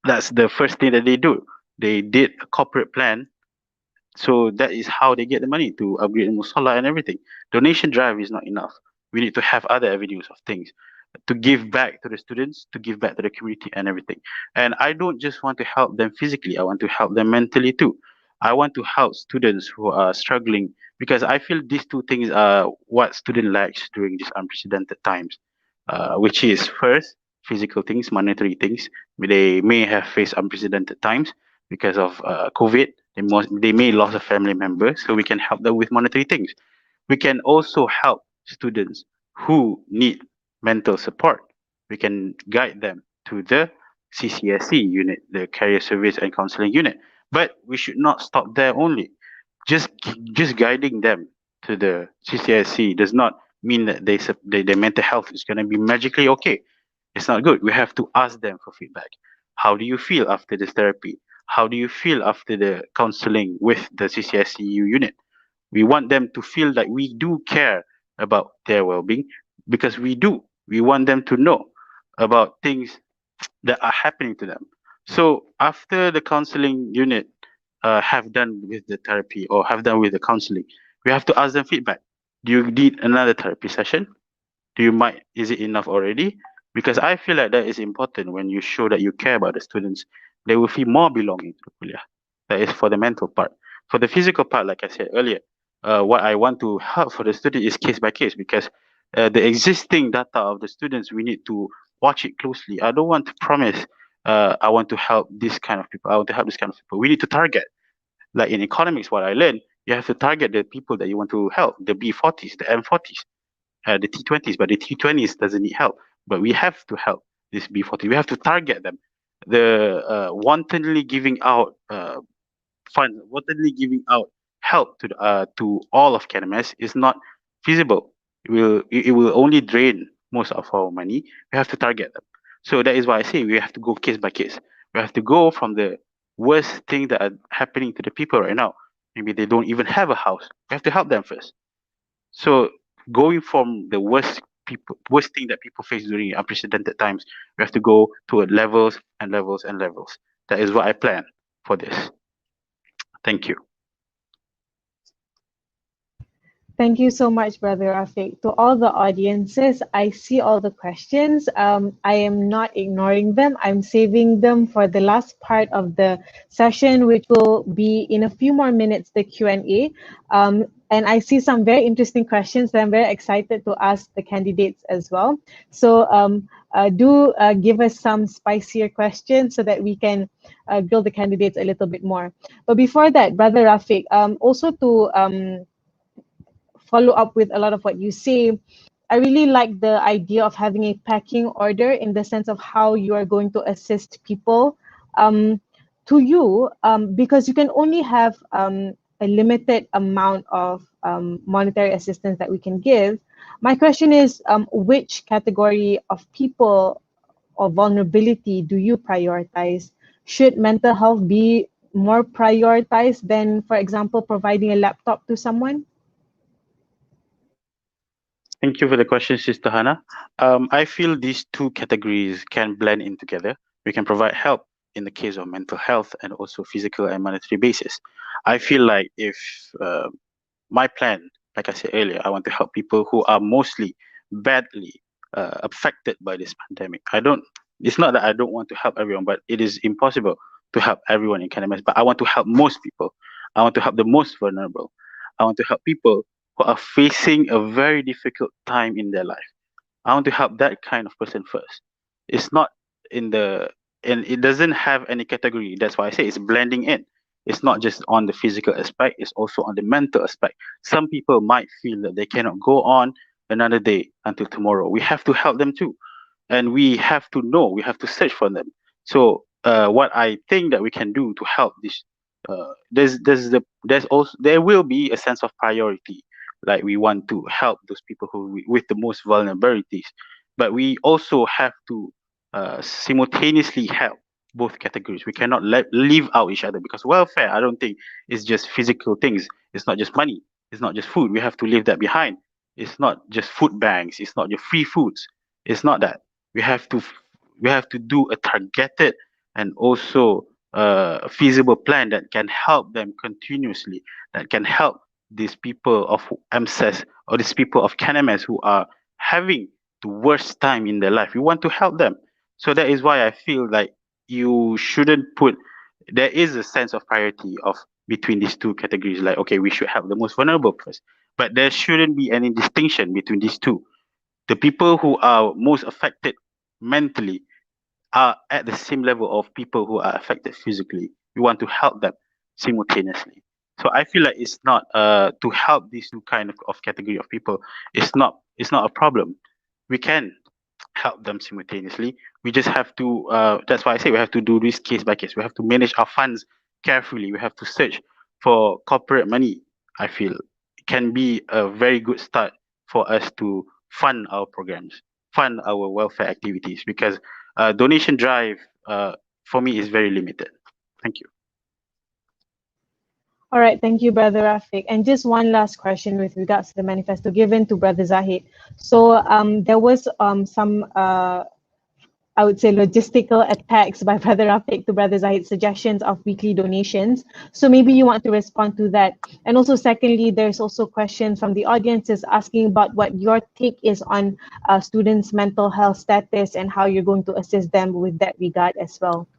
that's the first thing that they do. They did a corporate plan. So that is how they get the money to upgrade the Musalla and everything. Donation drive is not enough. We need to have other avenues of things to give back to the students, to give back to the community and everything. And I don't just want to help them physically, I want to help them mentally too. I want to help students who are struggling, because I feel these two things are what student lacks during these unprecedented times, which is first, physical things, monetary things. They may have faced unprecedented times because of COVID. They may lost a family member, so we can help them with monetary things. We can also help students who need mental support. We can guide them to the CCSC unit, the Career Service and Counseling unit. But we should not stop there only. Just just guiding them to the CCSC does not mean that their mental health is going to be magically okay. It's not good. We have to ask them for feedback. How do you feel after this therapy? How do you feel after the counseling with the CCSCU unit? We want them to feel like we do care about their well-being, because we do. We want them to know about things that are happening to them. So after the counseling unit have done with the therapy or have done with the counseling, we have to ask them feedback. Do you need another therapy session? Is it enough already? Because I feel like that is important when you show that you care about the students. they will feel more belonging to the kuliah. That is for the mental part. For the physical part, like I said earlier, what I want to help for the student is case by case, because the existing data of the students, we need to watch it closely. I don't want to promise I want to help this kind of people. I want to help this kind of people. We need to target. Like in economics, what I learned, you have to target the people that you want to help, the B40s, the M40s, the T20s, but the T20s doesn't need help. But we have to help this B40. We have to target them. The wantonly giving out funds, wantonly giving out help to all of KNMS is not feasible. It will only drain most of our money. We have to target them. So that is why I say we have to go case by case. We have to go from the worst thing that are happening to the people right now. Maybe they don't even have a house. We have to help them first. So going from the worst thing that people face during unprecedented times, we have to go to levels and levels and levels. That is what I plan for this. Thank you. Thank you so much, Brother Rafiq. To all the audiences, I see all the questions. I am not ignoring them. I'm saving them for the last part of the session, which will be in a few more minutes, the Q&A. And I see some very interesting questions that I'm very excited to ask the candidates as well. So do give us some spicier questions so that we can grill the candidates a little bit more. But before that, Brother Rafiq, also to follow up with a lot of what you say. I really like the idea of having a packing order in the sense of how you are going to assist people. To you, because you can only have a limited amount of monetary assistance that we can give. My question is, which category of people or vulnerability do you prioritize? Should mental health be more prioritized than, for example, providing a laptop to someone? Thank you for the question, Sister Hannah. I feel these two categories can blend in together. We can provide help in the case of mental health and also physical and monetary basis. I feel like if my plan, like I said earlier, I want to help people who are mostly badly affected by this pandemic. It's not that I don't want to help everyone, but it is impossible to help everyone in KNMS. But I want to help most people. I want to help the most vulnerable. I want to help people who are facing a very difficult time in their life. I want to help that kind of person first. It's not in the and it doesn't have any category. That's why I say it's blending in. It's not just on the physical aspect, it's also on the mental aspect. Some people might feel that they cannot go on another day until tomorrow. We have to help them too. And we have to know, we have to search for them. So what I think that we can do to help this there will be a sense of priority, like we want to help those people with the most vulnerabilities, but we also have to simultaneously help both categories. We cannot leave out each other, because welfare, I don't think, is just physical things. It's not just money, it's not just food. We have to leave that behind. It's not just food banks, it's not just free foods. It's not that. We have to do a targeted and also a feasible plan that can help them continuously, that can help these people of EMSS or these people of KNMS who are having the worst time in their life. We want to help them. So that is why I feel like you shouldn't put, there is a sense of priority of between these two categories. Like, okay, we should help the most vulnerable first, but there shouldn't be any distinction between these two. The people who are most affected mentally are at the same level of people who are affected physically. We want to help them simultaneously. So I feel like it's not to help these two kind of category of people. It's not a problem. We can help them simultaneously. We just have to. That's why I say we have to do this case by case. We have to manage our funds carefully. We have to search for corporate money. I feel it can be a very good start for us to fund our programs, fund our welfare activities, because donation drive for me is very limited. Thank you. All right, thank you, Brother Rafiq. And just one last question with regards to the manifesto given to Brother Zahid. So there was some, I would say, logistical attacks by Brother Rafiq to Brother Zahid's suggestions of weekly donations. So maybe you want to respond to that. And also, secondly, there's also questions from the audiences asking about what your take is on students' mental health status and how you're going to assist them with that regard as well.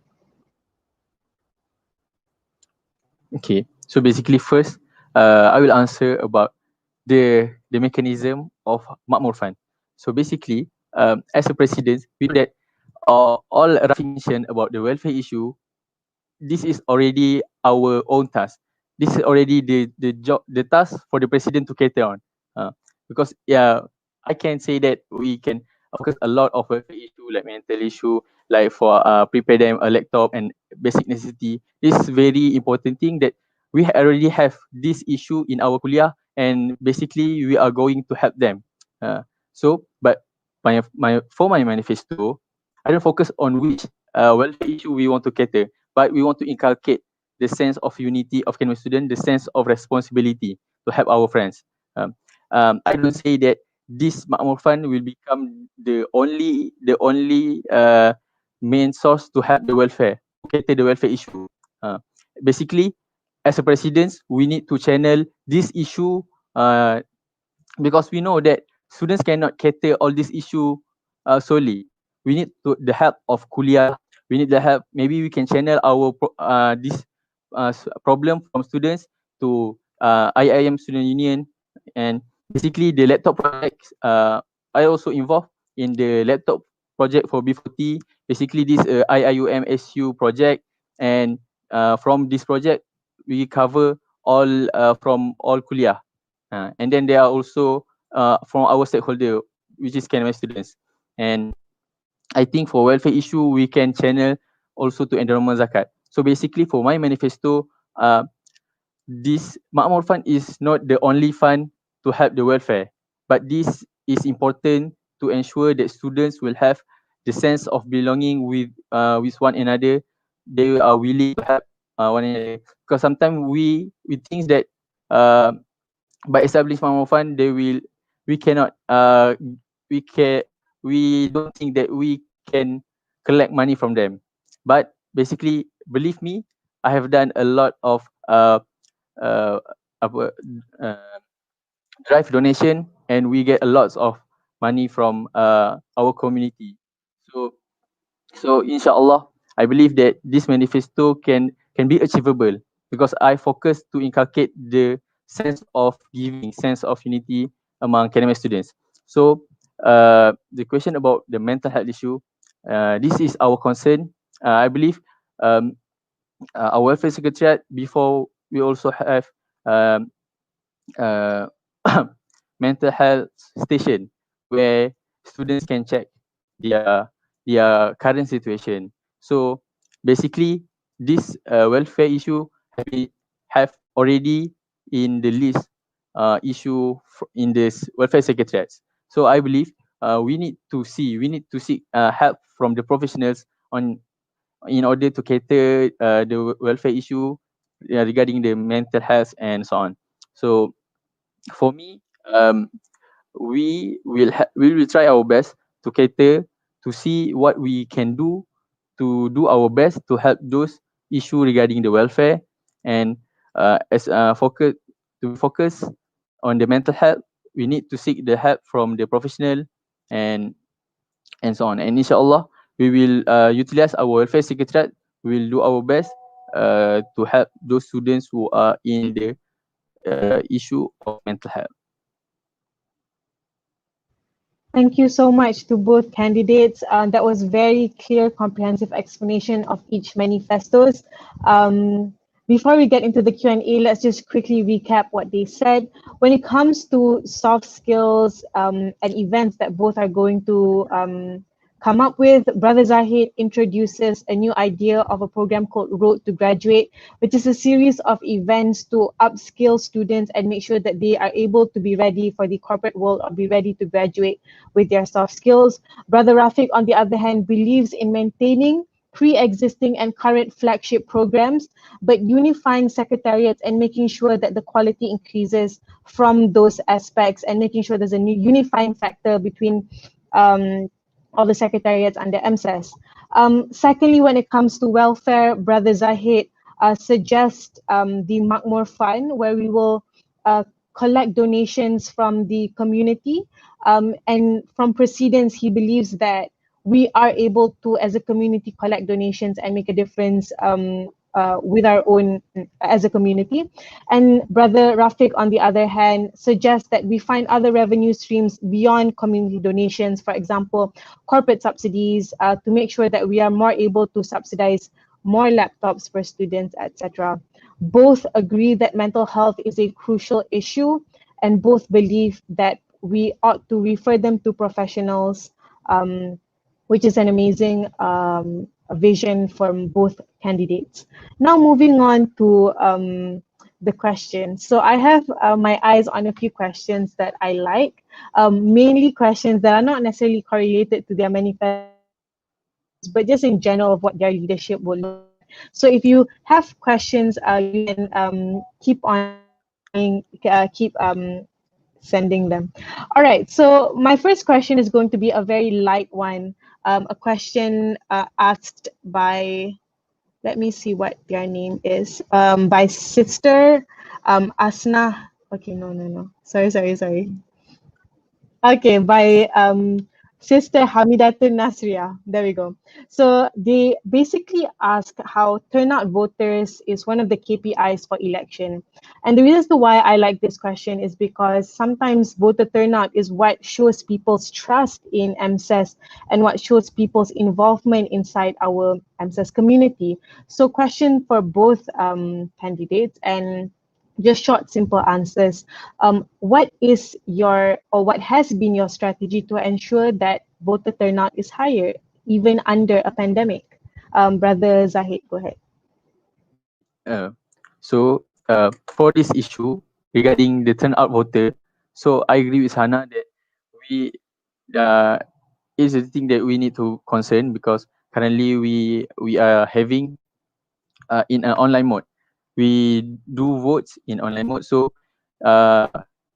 Okay, so basically first, I will answer about the mechanism of Makmur Fund. So basically, as a president, we know that all Rafiq mentioned about the welfare issue, this is already our own task. This is already the job, the task for the president to cater on. Because yeah, I can say that we can focus a lot of welfare issue like mental issue, like for prepare them a laptop and basic necessity. This is very important thing that we already have this issue in our kuliah, and basically we are going to help them. But my manifesto, I don't focus on which welfare issue we want to cater, but we want to inculcate the sense of unity of Kenyan student, the sense of responsibility to help our friends. I don't say that this Makmur Fund will become the only main source to help the welfare, to cater the welfare issue. Uh, Basically, as a president, we need to channel this issue uh, because we know that students cannot cater all these issue solely. We need the help of kuliah. We need the help. Maybe we can channel this problem from students to IIM Student Union, and basically the laptop projects. I also involved in the laptop project for B40. Basically, this IIUM SU project, and from this project we cover all from all kuliah. And then there are also from our stakeholder, which is Canada students. And I think for welfare issue, we can channel also to endowment zakat. So basically, for my manifesto, this Makmur Fund is not the only fund to help the welfare, but this is important to ensure that students will have the sense of belonging with one another. They are willing to help one another, because sometimes we think that uh, by establishing Makmur Fund, we cannot we can we don't think that we can collect money from them. But basically, believe me, I have done a lot of uh, apa, uh, drive donation, and we get a lot of money from our community. So inshallah, I believe that this manifesto can be achievable, because I focus to inculcate the sense of giving, sense of unity among academic students. So the question about the mental health issue, this is our concern. I believe um, our welfare secretariat, before we also have um, uh, mental health station where students can check their current situation. So basically, this welfare issue have already in the list issue in this welfare secretariats. So I believe we need to seek help from the professionals on in order to cater the welfare issue regarding the mental health and so on. So for me, we will try our best to cater, to see what we can do, to do our best to help those issue regarding the welfare, and as focus on the mental health, we need to seek the help from the professional, and so on. And inshallah, we will utilize our welfare secretariat. We will do our best to help those students who are in the issue of mental health. Thank you so much to both candidates. That was very clear, comprehensive explanation of each manifestos. Before we get into the Q&A, let's just quickly recap what they said. When it comes to soft skills and events that both are going to come up with, Brother Zahid introduces a new idea of a program called Road to Graduate, which is a series of events to upskill students and make sure that they are able to be ready for the corporate world or be ready to graduate with their soft skills. Brother Rafiq, on the other hand, believes in maintaining pre-existing and current flagship programs, but unifying secretariats and making sure that the quality increases from those aspects, and making sure there's a new unifying factor between all the secretariats under EMSS. Secondly, when it comes to welfare, Brother Zahid suggests the Makmur Fund, where we will collect donations from the community. And from precedence, he believes that we are able to, as a community, collect donations and make a difference with our own as a community. And Brother Rafiq, on the other hand, suggests that we find other revenue streams beyond community donations, for example, corporate subsidies, to make sure that we are more able to subsidize more laptops for students, etc. Both agree that mental health is a crucial issue, and both believe that we ought to refer them to professionals, which is an amazing vision from both candidates. Now moving on to the questions. So I have my eyes on a few questions that I like, mainly questions that are not necessarily correlated to their manifestos, but just in general of what their leadership would look like. So if you have questions, you can keep on sending them. All right, so my first question is going to be a very light one, a question asked by, let me see what their name is, by Sister Asna. Okay, no. Sorry. Okay, by Sister Hamidatun Nasria. There we go. So they basically ask how turnout voters is one of the KPIs for election. And the reason as to why I like this question is because sometimes voter turnout is what shows people's trust in EMSS and what shows people's involvement inside our EMSS community. So question for both candidates, and just short, simple answers. What is your, or what has been your strategy to ensure that voter turnout is higher, even under a pandemic? Brother Zahid, go ahead. For this issue regarding the turnout voter, so I agree with Hana that we is a thing that we need to concern, because currently we are having in an online mode. We do votes in online mode. So uh,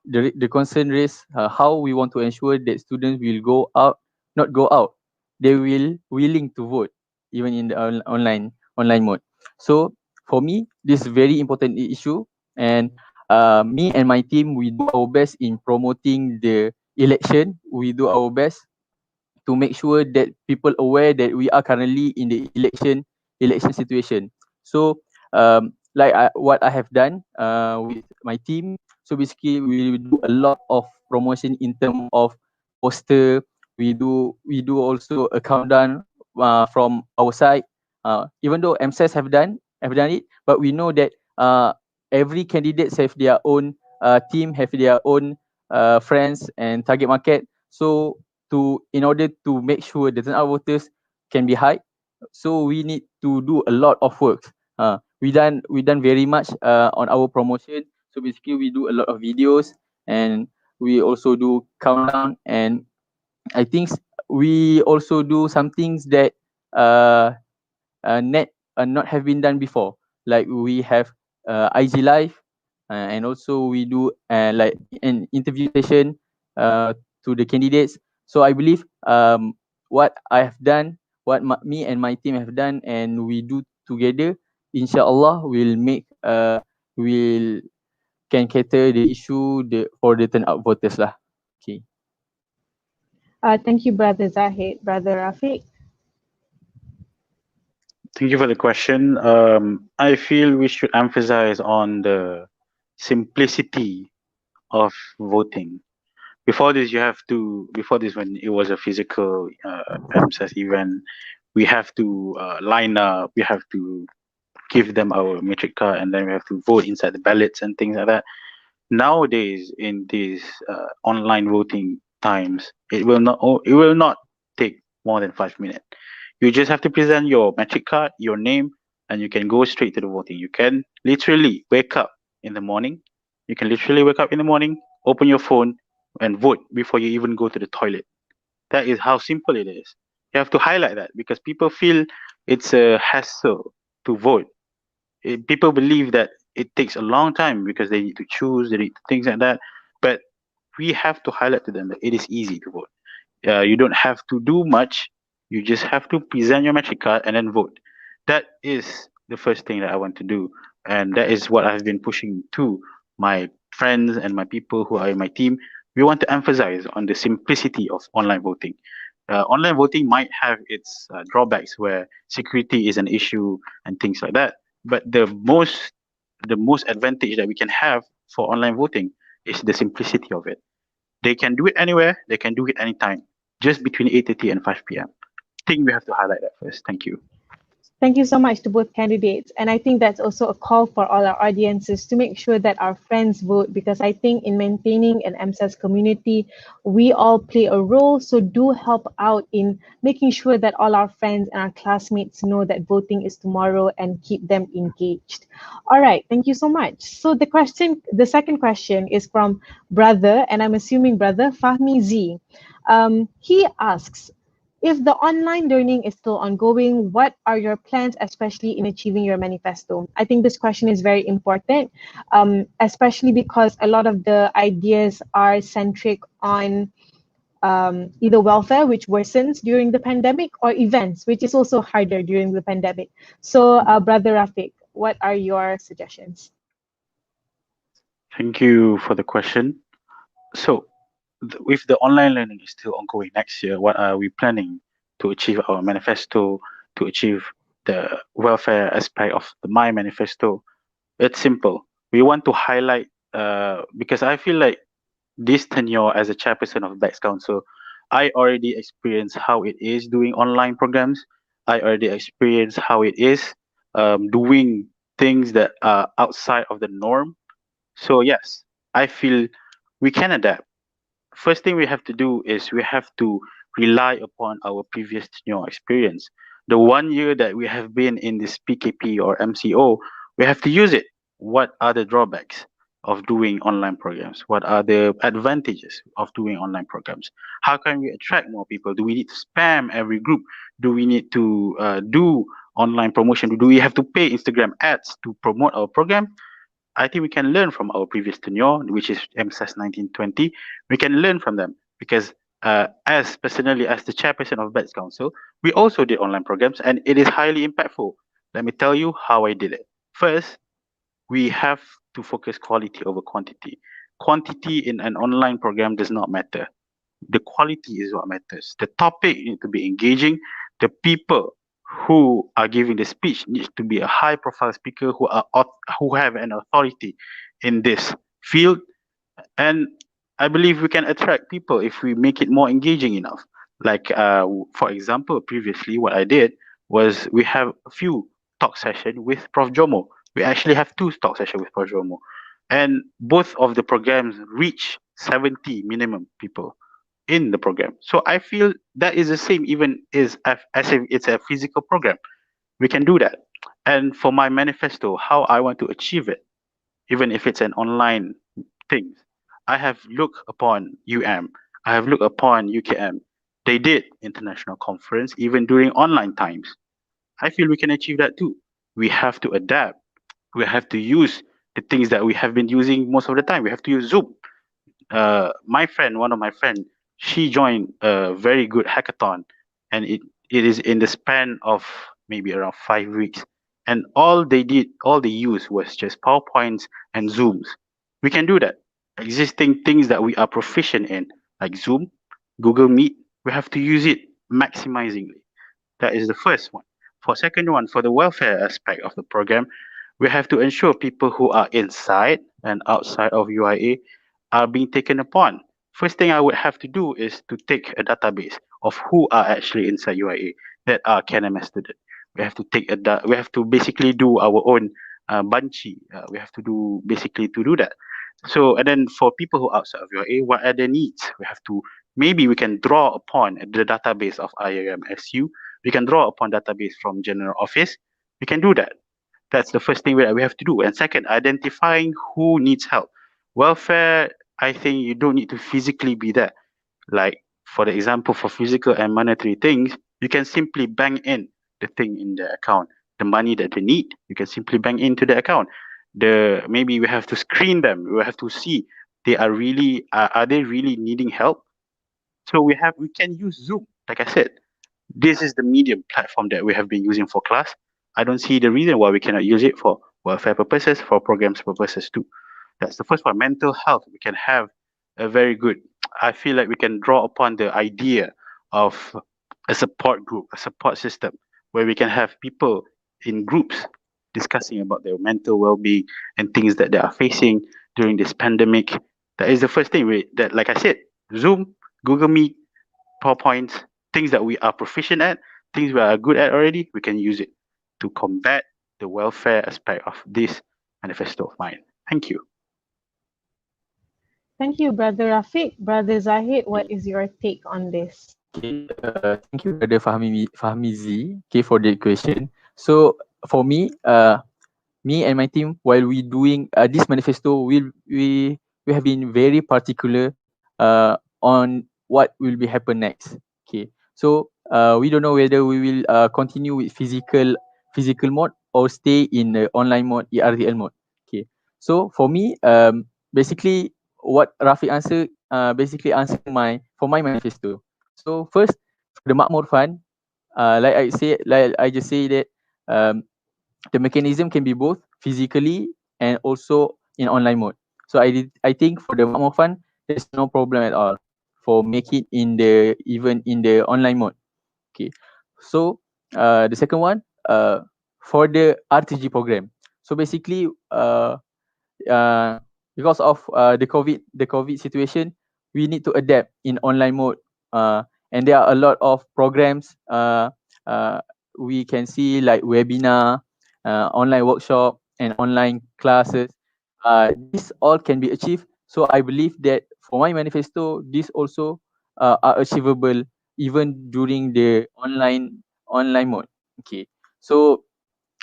the concern is how we want to ensure that students will go out, not go out. They will willing to vote even in the online mode. So for me, this is very important issue, and me and my team, we do our best in promoting the election. We do our best to make sure that people aware that we are currently in the election situation. So like what I have done with my team, so basically we do a lot of promotion in terms of poster. We do also a countdown from our side, even though MSS have done it, but we know that every candidates have their own team, have their own friends and target market. So in order to make sure the turnout voters can be high, so we need to do a lot of work. We done very much on our promotion. So basically we do a lot of videos, and we also do countdown, and I think we also do some things that uh, net not have been done before. Like we have IG live, and also we do like an interview session to the candidates. So I believe what I have done, what me and my team have done, and we do together, inshallah will make will can cater the issue for the turnout voters lah. Okay. Thank you, Brother Zahid. Brother Rafiq. Thank you for the question. I feel we should emphasize on the simplicity of voting. Before this, when it was a physical MSS event, we have to line up, we have to give them our matric card, and then we have to vote inside the ballots and things like that. Nowadays, in these online voting times, it will not take more than 5 minutes. You just have to present your matric card, your name, and you can go straight to the voting. You can literally wake up in the morning. You can literally wake up in the morning, open your phone, and vote before you even go to the toilet. That is how simple it is. You have to highlight that because people feel it's a hassle to vote. People believe that it takes a long time because they need to choose, they need things like that. But we have to highlight to them that it is easy to vote. You don't have to do much. You just have to present your matric card and then vote. That is the first thing that I want to do, and that is what I've been pushing to my friends and my people who are in my team. We want to emphasize on the simplicity of online voting. Online voting might have its drawbacks where security is an issue and things like that. But the most advantage that we can have for online voting is the simplicity of it. They can do it anywhere, they can do it anytime, just between 8:30 and 5 p.m. Think we have to highlight that first. Thank you. Thank you so much to both candidates. And I think that's also a call for all our audiences to make sure that our friends vote, because I think in maintaining an EMSS community, we all play a role. So do help out in making sure that all our friends and our classmates know that voting is tomorrow and keep them engaged. All right, thank you so much. So the second question is from brother, and I'm assuming brother Fahmi Z. He asks, if the online learning is still ongoing, what are your plans, especially in achieving your manifesto? I think this question is very important, especially because a lot of the ideas are centric on either welfare, which worsens during the pandemic, or events, which is also harder during the pandemic. So, Brother Rafiq, what are your suggestions? Thank you for the question. So, with the online learning is still ongoing next year, what are we planning to achieve our manifesto, to achieve the welfare aspect of the My Manifesto? It's simple. We want to highlight, because I feel like this tenure as a chairperson of BEX Council, I already experienced how it is doing online programs. I already experienced how it is doing things that are outside of the norm. So yes, I feel we can adapt. First thing we have to do is we have to rely upon our previous tenure experience. The 1 year that we have been in this PKP or MCO, we have to use it. What are the drawbacks of doing online programs? What are the advantages of doing online programs? How can we attract more people? Do we need to spam every group? Do we need to do online promotion? Do we have to pay Instagram ads to promote our program? I think we can learn from our previous tenure, which is EMSS 1920. We can learn from them because, as personally as the chairperson of BETS Council, we also did online programs and it is highly impactful. Let me tell you how I did it. First, we have to focus quality over quantity. Quantity in an online program does not matter. The quality is what matters. The topic needs to be engaging. The people who are giving the speech needs to be a high profile speaker who have an authority in this field. And I believe we can attract people if we make it more engaging enough. Like for example, previously what I did was we have a few talk session with Prof Jomo. We actually have two talk session with Prof Jomo, and both of the programs reach 70 minimum people in the program. So I feel that is the same even as if it's a physical program. We can do that. And for my manifesto, how I want to achieve it, even if it's an online thing, I have looked upon I have looked upon UKM. They did international conference even during online times. I feel we can achieve that too. We have to adapt. We have to use the things that we have been using most of the time. We have to use Zoom. One of my friend, she joined a very good hackathon, and it is in the span of maybe around 5 weeks. And all they used was just PowerPoints and Zooms. We can do that. Existing things that we are proficient in, like Zoom, Google Meet, we have to use it maximizingly. That is the first one. For second one, for the welfare aspect of the program, we have to ensure people who are inside and outside of UIA are being taken upon. First thing I would have to do is to take a database of who are actually inside UIA that are KNMS students. We have to we have to basically do our own banchi. We have to do basically to do that. So, and then for people who are outside of UIA, what are their needs? We have to, maybe we can draw upon the database of IRMSU. We can draw upon database from general office. We can do that. That's the first thing that we have to do. And second, identifying who needs help. Welfare, I think you don't need to physically be there. Like, for the example, for physical and monetary things, you can simply bank in the thing in the account. The money that they need, you can simply bank into the account. Maybe we have to screen them. We have to see they are they really needing help. So we can use Zoom. Like I said, this is the medium platform that we have been using for class. I don't see the reason why we cannot use it for welfare purposes, for programs purposes too. That's the first one. Mental health, we can have a very good. I feel like we can draw upon the idea of a support group, a support system, where we can have people in groups. discussing about their mental well-being and things that they are facing during this pandemic. That is the first thing that, like I said, Zoom, Google Meet, PowerPoints, things that we are proficient at, things we are good at already, we can use it to combat the welfare aspect of this manifesto of mine. Thank you. Thank you, Brother Rafiq. Brother Zahid, what is your take on this? Okay, thank you, Brother Fahmizi, okay, for the question. So for me, me and my team, while we doing this manifesto, we have been very particular on what will be happen next. Okay, so we don't know whether we will continue with physical mode or stay in the online mode, ERTL mode. Okay, so for me, basically what Rafi answered, basically answer my manifesto. So first, for the Makmur Fund, like I just say that the mechanism can be both physically and also in online mode. So I think for the Makmur Fund, there's no problem at all for make it in the even in the online mode. Okay. So the second one, for the RTG program. So basically uh, because of the COVID situation, we need to adapt in online mode. And there are a lot of programs uh, we can see like webinar, online workshop, and online classes. This all can be achieved. So I believe that for my manifesto, this also are achievable even during the online mode. Okay. So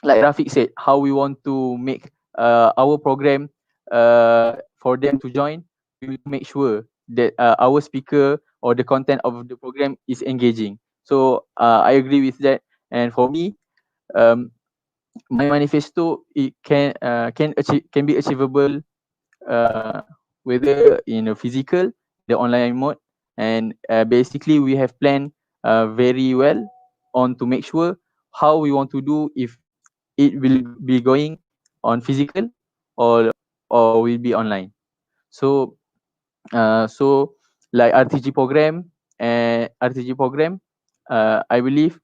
like Rafiq said, how we want to make our program for them to join, we will make sure that our speaker or the content of the program is engaging. So I agree with that. And for me, um, my manifesto it can be achievable uh, whether in a physical, the online mode, and basically we have planned very well on to make sure how we want to do if it will be going on physical or will be online. So so like RTG program, I believe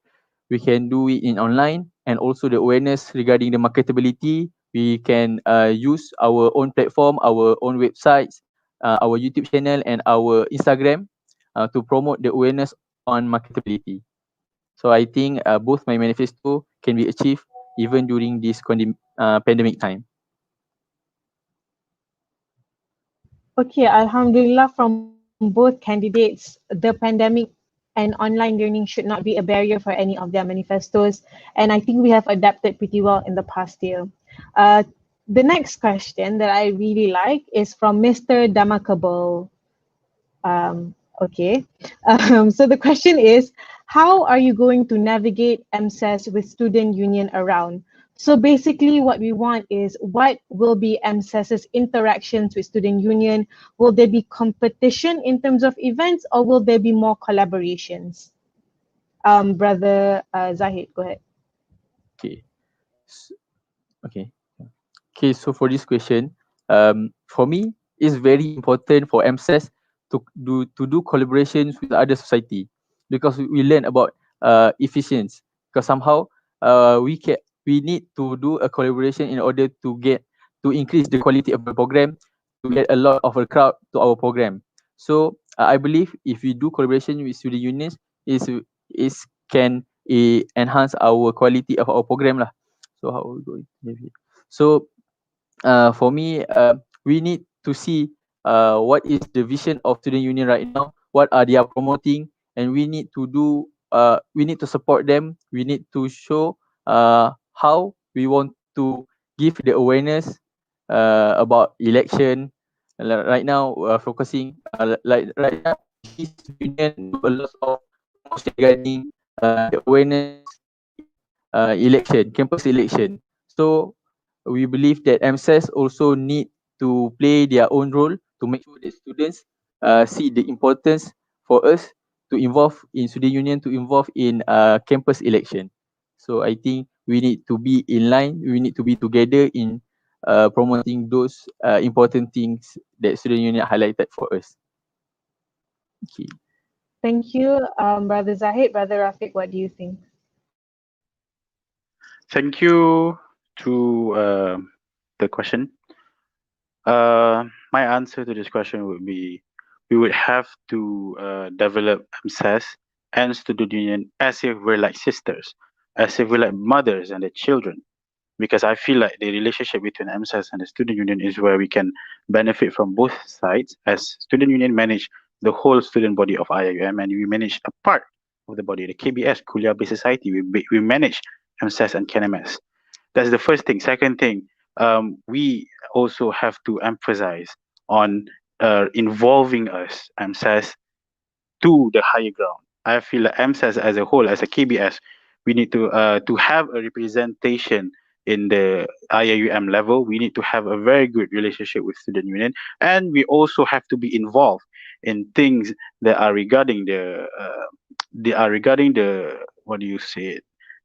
we can do it in online, and also the awareness regarding the marketability. We can use our own platform, our own websites, our YouTube channel, and our Instagram to promote the awareness on marketability. So I think both my manifesto can be achieved even during this pandemic time. Okay, Alhamdulillah, from both candidates, the pandemic and online learning should not be a barrier for any of their manifestos. And I think we have adapted pretty well in the past year. Uh, the next question that I really like is from Mr. Damakabal. Okay. So the question is, how are you going to navigate EMSS with student union around? So basically what we want is what will be EMSS's interactions with student union? Will there be competition in terms of events or will there be more collaborations? Brother Zahid, go ahead. Okay. S- Okay. Okay, so for this question, for me, it's very important for MSS to do collaborations with other society, because we learn about efficiency. Because somehow we need to do a collaboration in order to increase the quality of the program, to get a lot of a crowd to our program. So I believe if we do collaboration with student unions, is can enhance our quality of our program lah. So how we going? So for me, we need to see what is the vision of student union right now, what are they are promoting, and we need to support them. We need to show how we want to give the awareness about election. Right now, focusing like right now, this union do a lot of promotion regarding the awareness in election, campus election. So we believe that MSS also need to play their own role to make sure that students see the importance for us to involve in student union, to involve in campus election. So I think we need to be in line. We need to be together in promoting those important things that student union highlighted for us. Okay. Thank you, Brother Zahid. Brother Rafiq, what do you think? Thank you To the question, my answer to this question would be we would have to develop MSAS and student union as if we're like sisters, as if we're like mothers and their children. Because I feel like the relationship between MSAS and the student union is where we can benefit from both sides. As student union manage the whole student body of IIUM, and we manage a part of the body, the KBS, Kuliah Based Society. We manage MSAS and KNMS. That's the first thing. Second thing, we also have to emphasize on involving us, MSAS, to the higher ground. I feel like MSAS as a whole, as a KBS, we need to have a representation in the IAUM level. We need to have a very good relationship with student union, and we also have to be involved in things that are regarding the what do you say it?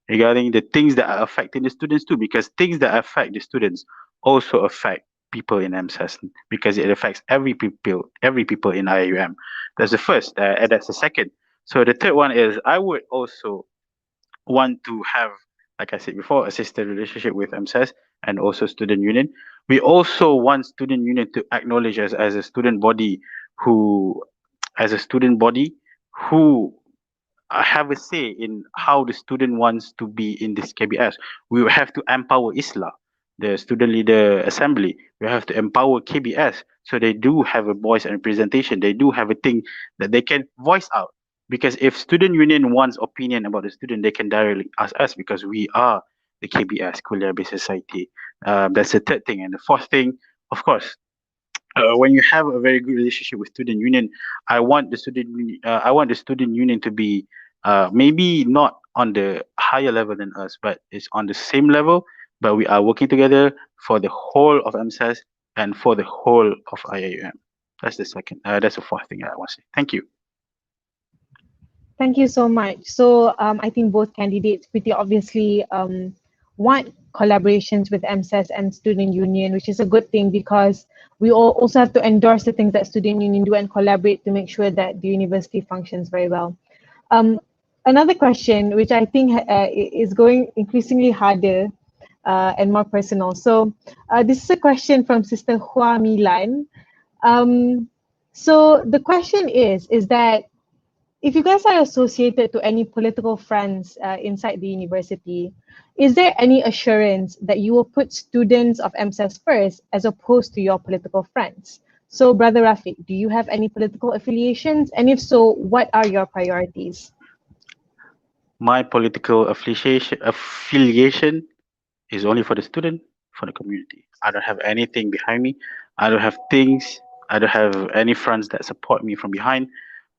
Regarding the things that are affecting the students too, because things that affect the students also affect people in MSAS because it affects every people in IAUM. That's the first, and that's the second. So the third one is I would also want to have, like I said before, a sister relationship with MSAS and also student union. We also want student union to acknowledge us as a student body who, as a student body who have a say in how the student wants to be in this KBS. We will have to empower ISLA, the Student Leader Assembly. We have to empower KBS so they do have a voice and representation. They do have a thing that they can voice out. Because if student union wants opinion about the student, they can directly ask us because we are the KBS, Kuliah Based Society. That's the third thing. And the fourth thing, of course, when you have a very good relationship with student union, I want the student union to be maybe not on the higher level than us, but it's on the same level. But we are working together for the whole of MSAS and for the whole of IAUM. That's the second. That's the fourth thing I want to say. Thank you. Thank you so much. So I think both candidates pretty obviously want collaborations with MSES and Student Union, which is a good thing because we all also have to endorse the things that Student Union do and collaborate to make sure that the university functions very well. Another question, which I think is going increasingly harder and more personal. So this is a question from Sister Hua Milan. So the question is that if you guys are associated to any political fronts inside the university, is there any assurance that you will put students of MSES first as opposed to your political friends? So, Brother Rafiq, do you have any political affiliations? And if so, what are your priorities? My political affiliation is only for the student, for the community. I don't have anything behind me. I don't have things. I don't have any friends that support me from behind.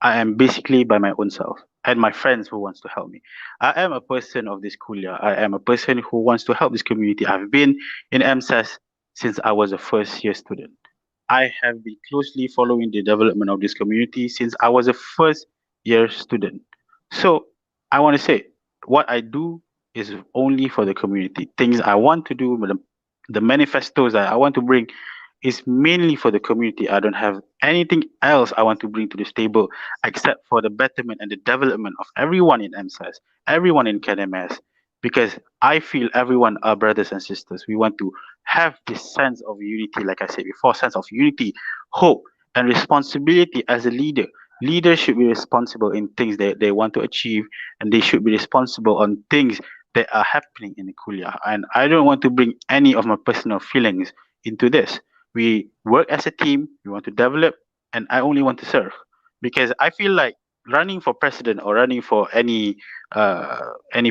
I am basically by my own self and my friends who wants to help me. I am a person of this kulia. I am a person who wants to help this community. I've been in MSAS since I was a first year student. I have been closely following the development of this community since I was a first year student. So I want to say what I do is only for the community. Things I want to do, but the manifestos that I want to bring is mainly for the community. I don't have anything else I want to bring to this table except for the betterment and the development of everyone in MSAS, everyone in KNMS, because I feel everyone are brothers and sisters. We want to have this sense of unity, like I said before, sense of unity, hope, and responsibility as a leader. Leaders should be responsible in things that they want to achieve, and they should be responsible on things that are happening in the kuliah. And I don't want to bring any of my personal feelings into this. We work as a team, we want to develop, and I only want to serve. Because I feel like running for president or running for any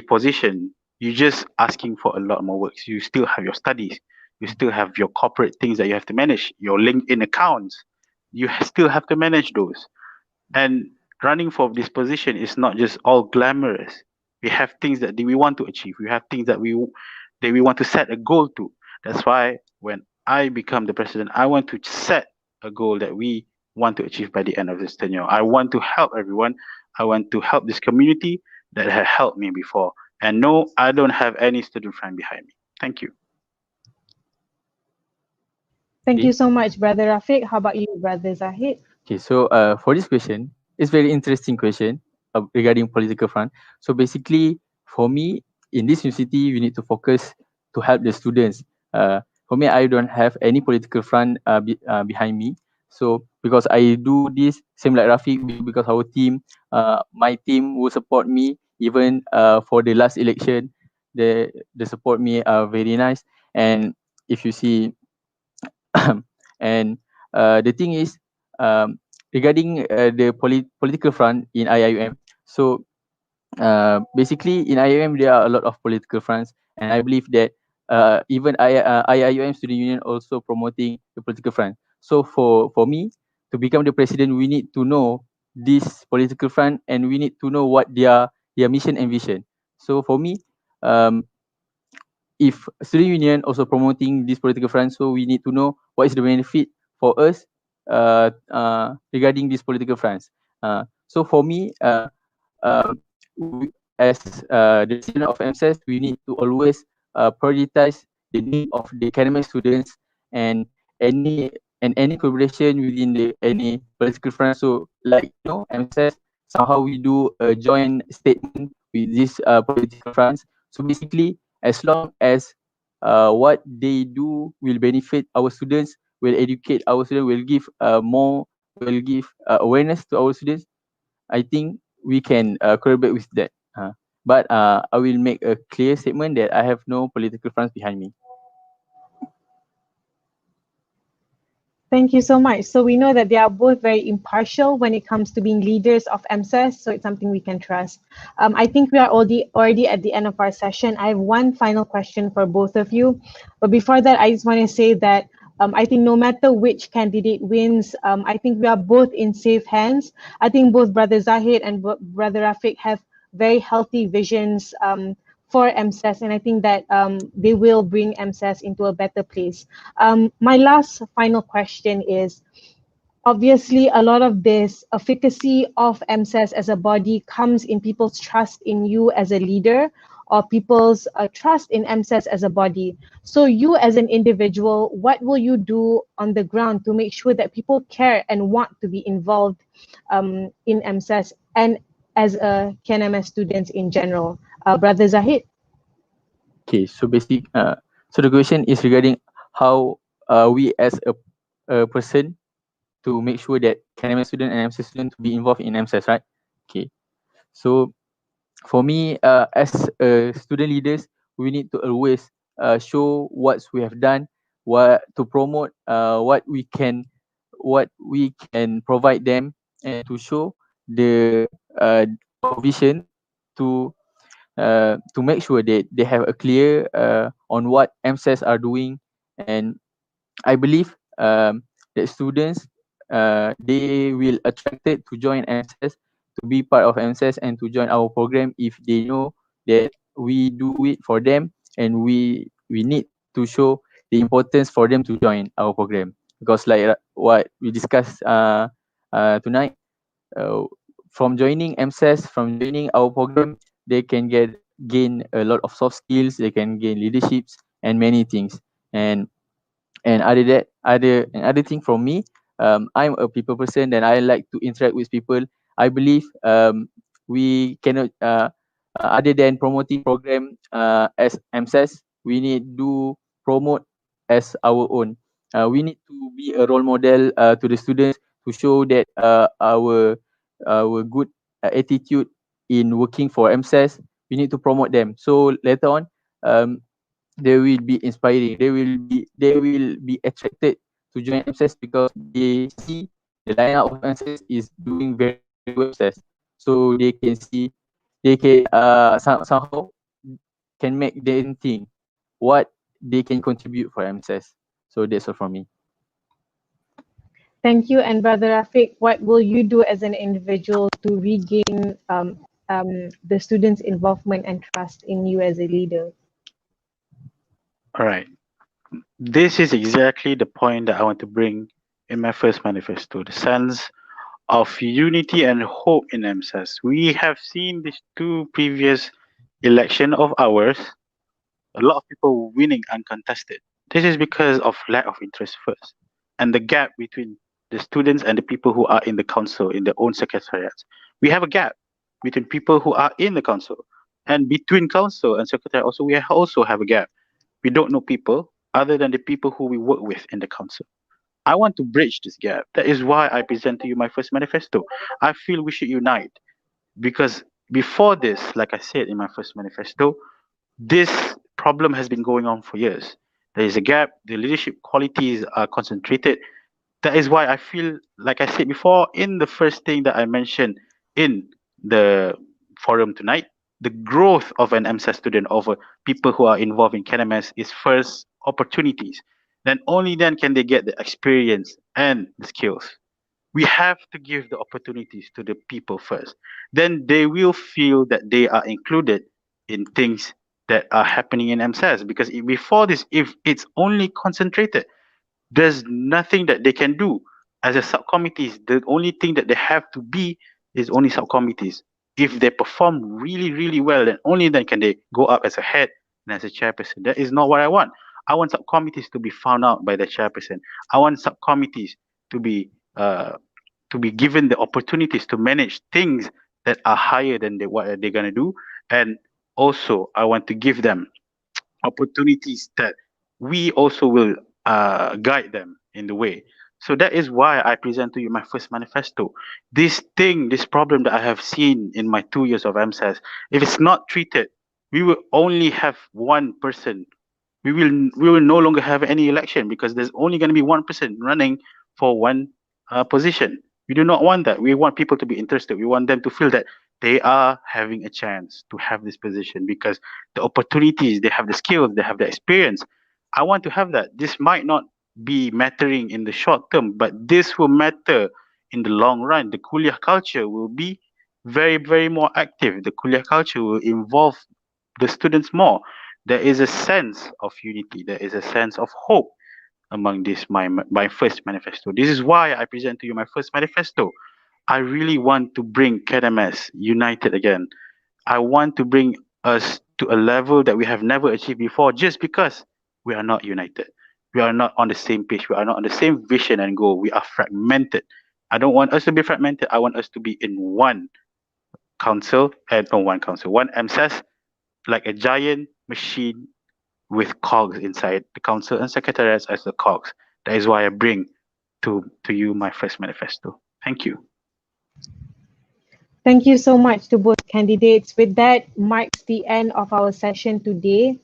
position, you're just asking for a lot more work. You still have your studies, you still have your corporate things that you have to manage, your LinkedIn accounts. You still have to manage those. And running for this position is not just all glamorous. We have things that we want to achieve. We have things that we want to set a goal to. That's why when I become the president, I want to set a goal that we want to achieve by the end of this tenure. I want to help everyone. I want to help this community that had helped me before. And no, I don't have any student friend behind me. Thank you. Thank you so much, Brother Rafiq. How about you, Brother Zahid? Okay, so for this question, it's very interesting question regarding political front. So basically, for me, in this university, we need to focus to help the students. For me, I don't have any political front behind me. So because I do this same like Rafiq, we do because our team, my team will support me even for the last election. They support me very nice. And if you see, and the thing is, regarding the political front in IIUM, so basically in IIM there are a lot of political fronts, and I believe that even IIUM Student Union also promoting the political front. So for me to become the president, we need to know this political front, and we need to know what their mission and vision. So for me, um, if student union also promoting this political front, so we need to know what is the benefit for us regarding these political fronts. So for me, as the president of EMSS, we need to always prioritize the need of the academic students, and any any collaboration within the any political front. So like EMSS, somehow we do a joint statement with these political fronts. So basically, as long as what they do will benefit our students, will educate our students, will give will give awareness to our students, I think we can collaborate with that. But I will make a clear statement that I have no political fronts behind me. Thank you so much. So we know that they are both very impartial when it comes to being leaders of EMSS, so it's something we can trust. I think we are already at the end of our session. I have one final question for both of you. But before that, I just want to say that I think no matter which candidate wins, I think we are both in safe hands. I think both Brother Zahid and Brother Rafiq have very healthy visions for EMSS, and I think that they will bring EMSS into a better place. My last final question is, obviously a lot of this efficacy of EMSS as a body comes in people's trust in you as a leader, or people's trust in EMSS as a body. So you as an individual, what will you do on the ground to make sure that people care and want to be involved in EMSS and as a KNMS students in general? Brother Zahid. Okay, so so the question is regarding how we as a person to make sure that KNMS student and MSS student to be involved in MSS, right? Okay, so for me, as student leaders, we need to always show what we have done, what to promote, what we can provide them, and to show the our vision to make sure that they have a clear on what MSS are doing. And I believe that students they will attracted to join MSS, to be part of MSS, and to join our program if they know that we do it for them, and we need to show the importance for them to join our program. Because like what we discussed tonight, uh, from joining MSS, from joining our program, they can gain a lot of soft skills, they can gain leaderships and many things. And other thing from me, I'm a people person, and I like to interact with people. I believe we cannot other than promoting program as MSS, we need to promote as our own. We need to be a role model to the students, to show that our good attitude in working for MSS. We need to promote them, so later on they will be inspiring, they will be attracted to join MSS, because they see the lineup of MSS is doing very well in MSS. So they can see, they can somehow can make them think what they can contribute for MSS. So that's all from me. Thank you. And Brother Rafiq, what will you do as an individual to regain the students' involvement and trust in you as a leader? All right. This is exactly the point that I want to bring in my first manifesto, the sense of unity and hope in EMSS. We have seen these two previous election of ours, a lot of people winning uncontested. This is because of lack of interest first, and the gap between the students and the people who are in the council, in their own secretariats. We have a gap between people who are in the council, and between council and secretariat also, we also have a gap. We don't know people other than the people who we work with in the council. I want to bridge this gap. That is why I present to you my first manifesto. I feel we should unite because before this, like I said in my first manifesto, this problem has been going on for years. There is a gap, the leadership qualities are concentrated. That is why I feel, like I said before, in the first thing that I mentioned in the forum tonight, the growth of an EMSS student over people who are involved in KNMS is first opportunities. Then only then can they get the experience and the skills. We have to give the opportunities to the people first. Then they will feel that they are included in things that are happening in EMSS. Because before this, if it's only concentrated, there's nothing that they can do as a subcommittees. The only thing that they have to be is only subcommittees. If they perform really, really well, then only then can they go up as a head and as a chairperson. That is not what I want. I want subcommittees to be found out by the chairperson. I want subcommittees to be given the opportunities to manage things that are higher than what they're gonna do. And also, I want to give them opportunities that we also will guide them in the way. So that is why I present to you my first manifesto. This thing, this problem that I have seen in my 2 years of MSAS, if it's not treated, we will only have one person. We will no longer have any election because there's only going to be one person running for one position. We do not want that. We want people to be interested. We want them to feel that they are having a chance to have this position because the opportunities, they have the skills, they have the experience. I want to have that. This might not be mattering in the short term, but this will matter in the long run. The kuliah culture will be very, very more active. The kuliah culture will involve the students more. There is a sense of unity. There is a sense of hope among this my first manifesto. This is why I present to you my first manifesto. I really want to bring KNMS united again. I want to bring us to a level that we have never achieved before just because we are not united. We are not on the same page. We are not on the same vision and goal. We are fragmented. I don't want us to be fragmented. I want us to be in one council and on one council, one MSS, like a giant machine with cogs inside the council and secretariats as the cogs. That is why I bring to you my first manifesto. Thank you. Thank you so much to both candidates. With that marks the end of our session today.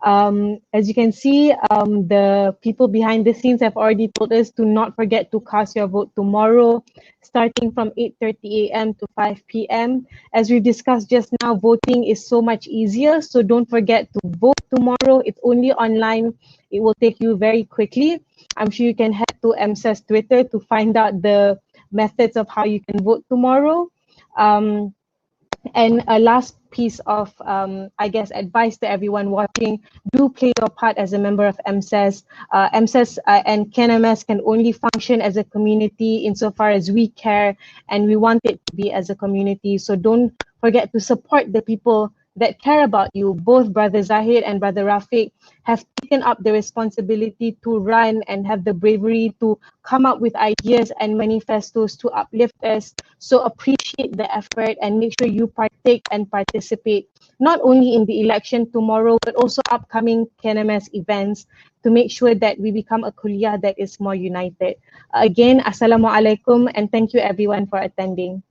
As you can see, the people behind the scenes have already told us to not forget to cast your vote tomorrow, starting from 8:30 a.m. to 5 p.m. As we discussed just now, voting is so much easier, so don't forget to vote tomorrow. It's only online. It will take you very quickly. I'm sure you can head to EMSS Twitter to find out the methods of how you can vote tomorrow. And a last piece of, I guess, advice to everyone watching: do play your part as a member of EMSS. EMSS and KNMS can only function as a community insofar as we care, and we want it to be as a community. So don't forget to support the people that care about you. Both Brother Zahid and Brother Rafiq have taken up the responsibility to run and have the bravery to come up with ideas and manifestos to uplift us. So appreciate the effort and make sure you partake and participate, not only in the election tomorrow, but also upcoming KNMS events, to make sure that we become a kuliah that is more united. Again, Assalamualaikum, and thank you everyone for attending.